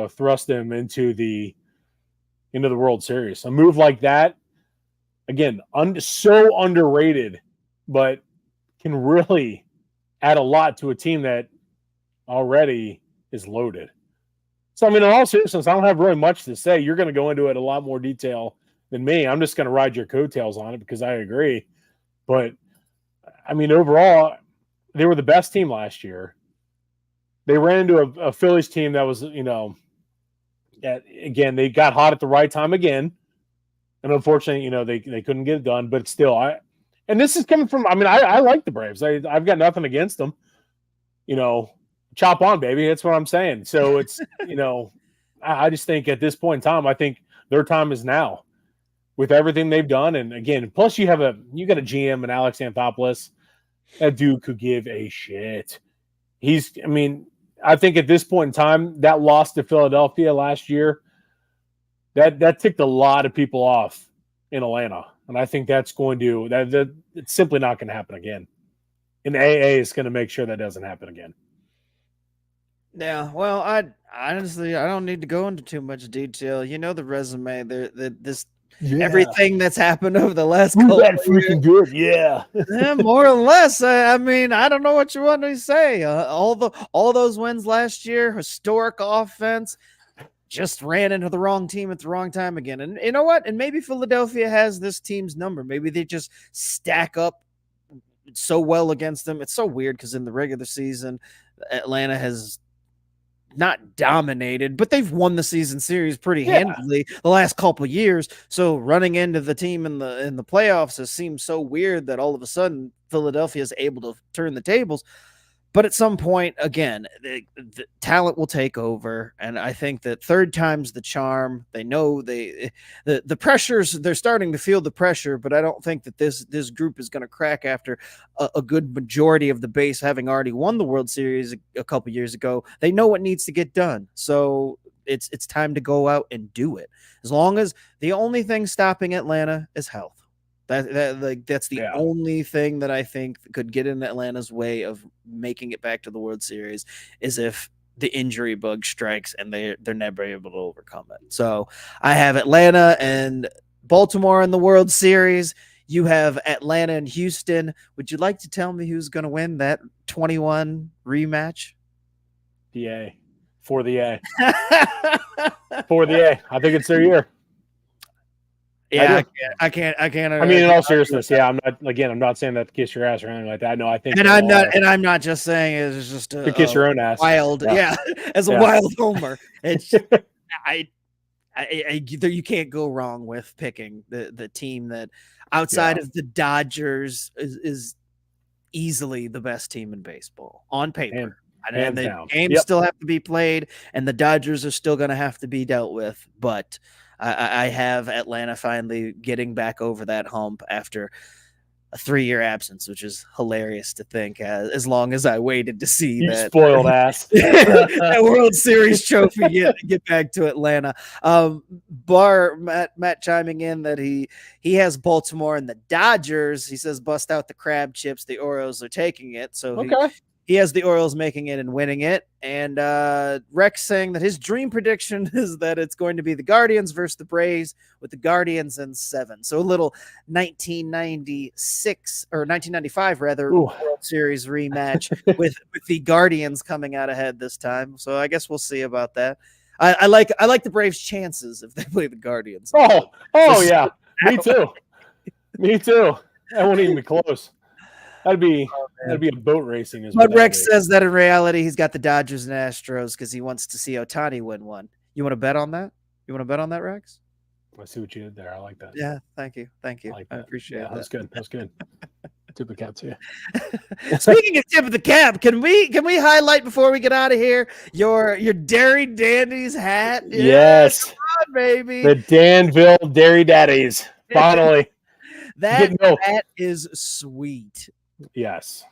thrust them into the World Series. A move like that, again, so underrated, but can really add a lot to a team that already is loaded. So, I mean, in all seriousness, I don't have really much to say. You're going to go into it in a lot more detail than me. I'm just going to ride your coattails on it because I agree. But, I mean, overall, they were the best team last year. They ran into a Phillies team that was, again, they got hot at the right time again. And unfortunately, they couldn't get it done. But still, and this is coming from, I mean, I like the Braves. I've got nothing against them. Chop on, baby. That's what I'm saying. So it's, I just think at this point in time, I think their time is now with everything they've done. And again, plus you got a GM and Alex Anthopoulos. That dude could give a shit. I think at this point in time, that loss to Philadelphia last year, that ticked a lot of people off in Atlanta. And I think that's it's simply not going to happen again. And AA is going to make sure that doesn't happen again. Yeah, well, I honestly don't need to go into too much detail. The resume, everything that's happened over the last couple of years. Freaking good, yeah. Yeah, more or less. I mean, I don't know what you want to say. All those wins last year, historic offense, just ran into the wrong team at the wrong time again. And you know what? And maybe Philadelphia has this team's number. Maybe they just stack up so well against them. It's so weird because in the regular season, Atlanta has not dominated, but they've won the season series pretty handily the last couple of years. So running into the team in the playoffs has seemed so weird that all of a sudden Philadelphia is able to turn the tables. But at some point, again, the talent will take over, and I think that third time's the charm. They know the pressures. They're starting to feel the pressure, but I don't think that this group is going to crack after a good majority of the base having already won the World Series a couple years ago. They know what needs to get done, so it's time to go out and do it. As long as the only thing stopping Atlanta is health. That's the only thing that I think could get in Atlanta's way of making it back to the World Series is if the injury bug strikes and they're never able to overcome it. So I have Atlanta and Baltimore in the World Series. You have Atlanta and Houston. Would you like to tell me who's going to win that 21 rematch? The A. For the A. For the A. I think it's their year. Yeah, I can't. I mean, in all seriousness, I'm not saying that to kiss your ass or anything like that. No, I think, I'm not just saying it's just to kiss your own ass. Wild, as a wild homer. It's you can't go wrong with picking the team that outside of the Dodgers is easily the best team in baseball on paper. And the games still have to be played, and the Dodgers are still going to have to be dealt with, but. I have Atlanta finally getting back over that hump after a 3-year absence, which is hilarious to think. As long as I waited to see You that spoiled ass. that World Series trophy get back to Atlanta. Matt chiming in that he has Baltimore and the Dodgers. He says bust out the crab chips. The Orioles are taking it. So Okay. he has the Orioles making it and winning it. And Rex saying that his dream prediction is that it's going to be the Guardians versus the Braves, with the Guardians in 7. So a little 1996 or 1995 rather World Series rematch with the Guardians coming out ahead this time. So I guess we'll see about that. I like the Braves' chances if they play the Guardians. Oh yeah, me too. Me too. That won't even be close. That'd be a boat racing. But Rex says that in reality, he's got the Dodgers and Astros because he wants to see Ohtani win one. You want to bet on that? You want to bet on that, Rex? I see what you did there. I like that. Yeah, thank you. I appreciate that. That's good. That's good. Tip of the cap to you. Speaking of tip of the cap, can we highlight before we get out of here your Dairy Dandies hat? Yes, come on, baby. The Danville Dairy Daddies. Finally, that is sweet. Yes.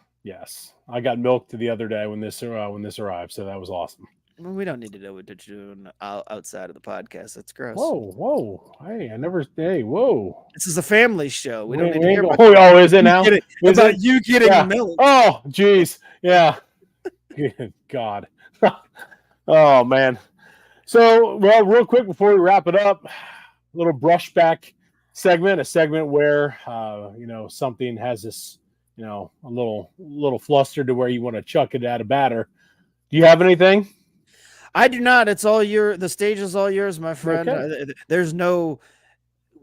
I got milk the other day when this arrived, so that was awesome. Well, we don't need to know what you're doing outside of the podcast. That's gross. Whoa! Hey, I never. Hey, whoa! This is a family show. We don't need to hear about. Oh, is it now? You getting milk? Oh, geez, yeah. God. Oh man. So, well, real quick before we wrap it up, a little brushback segment, a segment where something has this, a little flustered to where you want to chuck it at a batter. Do you have anything? I do not. It's all the stage is all yours, my friend. Okay. There's no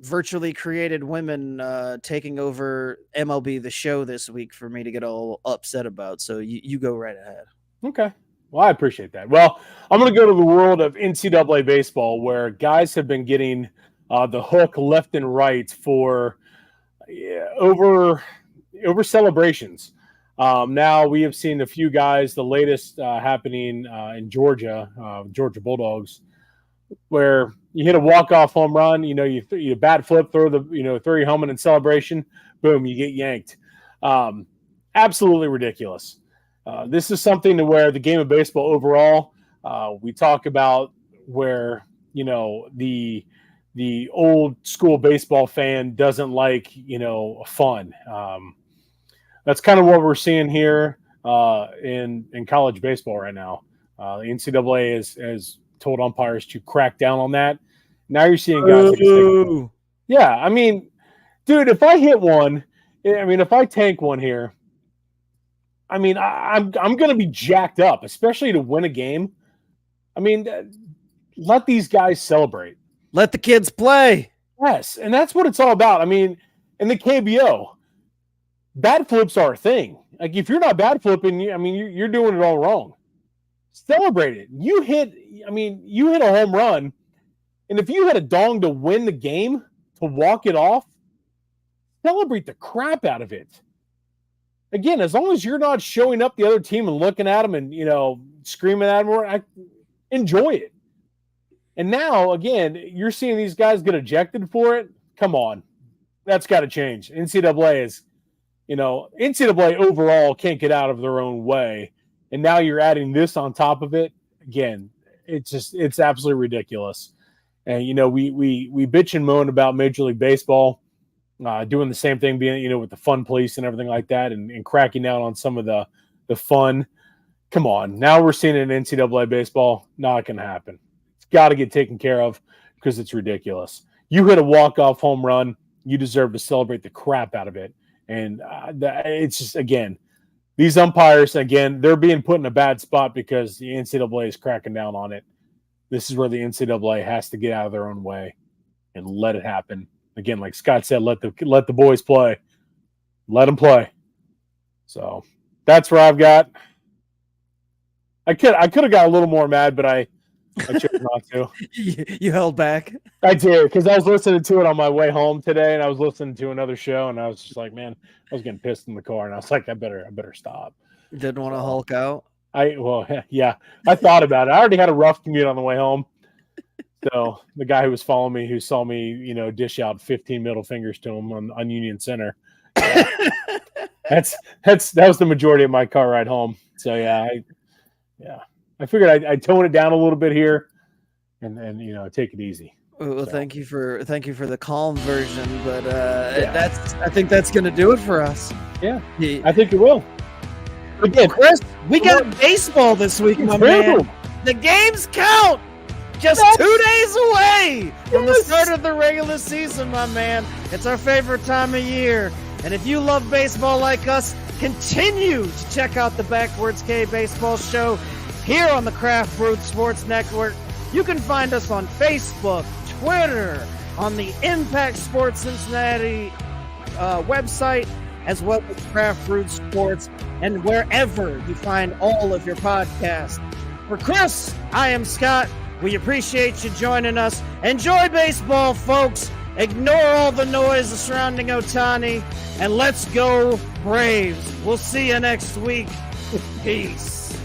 virtually created women taking over MLB The Show this week for me to get all upset about. So you go right ahead. Okay. Well, I appreciate that. Well, I'm going to go to the world of NCAA baseball, where guys have been getting the hook left and right for over celebrations. Now we have seen a few guys, the latest happening in Georgia Bulldogs, where you hit a walk-off home run, you bat flip, throw your helmet in celebration, boom, you get yanked. Absolutely ridiculous. This is something to where the game of baseball overall, we talk about where, the old school baseball fan doesn't like, fun. That's kind of what we're seeing here in college baseball right now. The NCAA has told umpires to crack down on that. Now you're seeing guys. Yeah, I mean, dude, if I hit one, if I tank one here, I'm going to be jacked up, especially to win a game. Let these guys celebrate. Let the kids play. Yes, and that's what it's all about. In the KBO, bat flips are a thing. Like, if you're not bat flipping, you're doing it all wrong. Celebrate it. You hit a home run, and if you hit a dong to win the game, to walk it off, celebrate the crap out of it. Again, as long as you're not showing up the other team and looking at them and, screaming at them, enjoy it. And now, again, you're seeing these guys get ejected for it. Come on. That's got to change. NCAA overall can't get out of their own way. And now you're adding this on top of it. Again, it's absolutely ridiculous. And, we bitch and moan about Major League Baseball doing the same thing, being, with the fun police and everything like that, and cracking down on some of the fun. Come on. Now we're seeing it in NCAA baseball. Not going to happen. It's got to get taken care of because it's ridiculous. You hit a walk-off home run, you deserve to celebrate the crap out of it. And it's just, again, these umpires, again, they're being put in a bad spot because the NCAA is cracking down on it. This is where the NCAA has to get out of their own way and let it happen. Again, like Scott said, let the boys play. Let them play. So that's where I've got. I could have got a little more mad, but I chose not to. You held back. I did, because I was listening to it on my way home today, and I was listening to another show, and I was just like, man, I was getting pissed in the car, and I was like, I better stop. Didn't want to hulk out. Yeah, I thought about it. I already had a rough commute on the way home, So the guy who was following me, who saw me, dish out 15 middle fingers to him on Union Center. That was the majority of my car ride home. So I figured I'd tone it down a little bit here, and take it easy. Well, So. thank you for the calm version, but I think that's going to do it for us. Yeah, I think it will. Again, Chris, we got baseball this week, my man. The games count. Just 2 days away from the start of the regular season, my man. It's our favorite time of year. And if you love baseball like us, continue to check out the Backwards K Baseball Show here on the Craft Brewed Sports Network. You can find us on Facebook, Twitter, on the Impact Sports Cincinnati website, as well as Craft Brewed Sports, and wherever you find all of your podcasts. For Chris, I am Scott. We appreciate you joining us. Enjoy baseball, folks. Ignore all the noise surrounding Ohtani, and let's go Braves. We'll see you next week. Peace.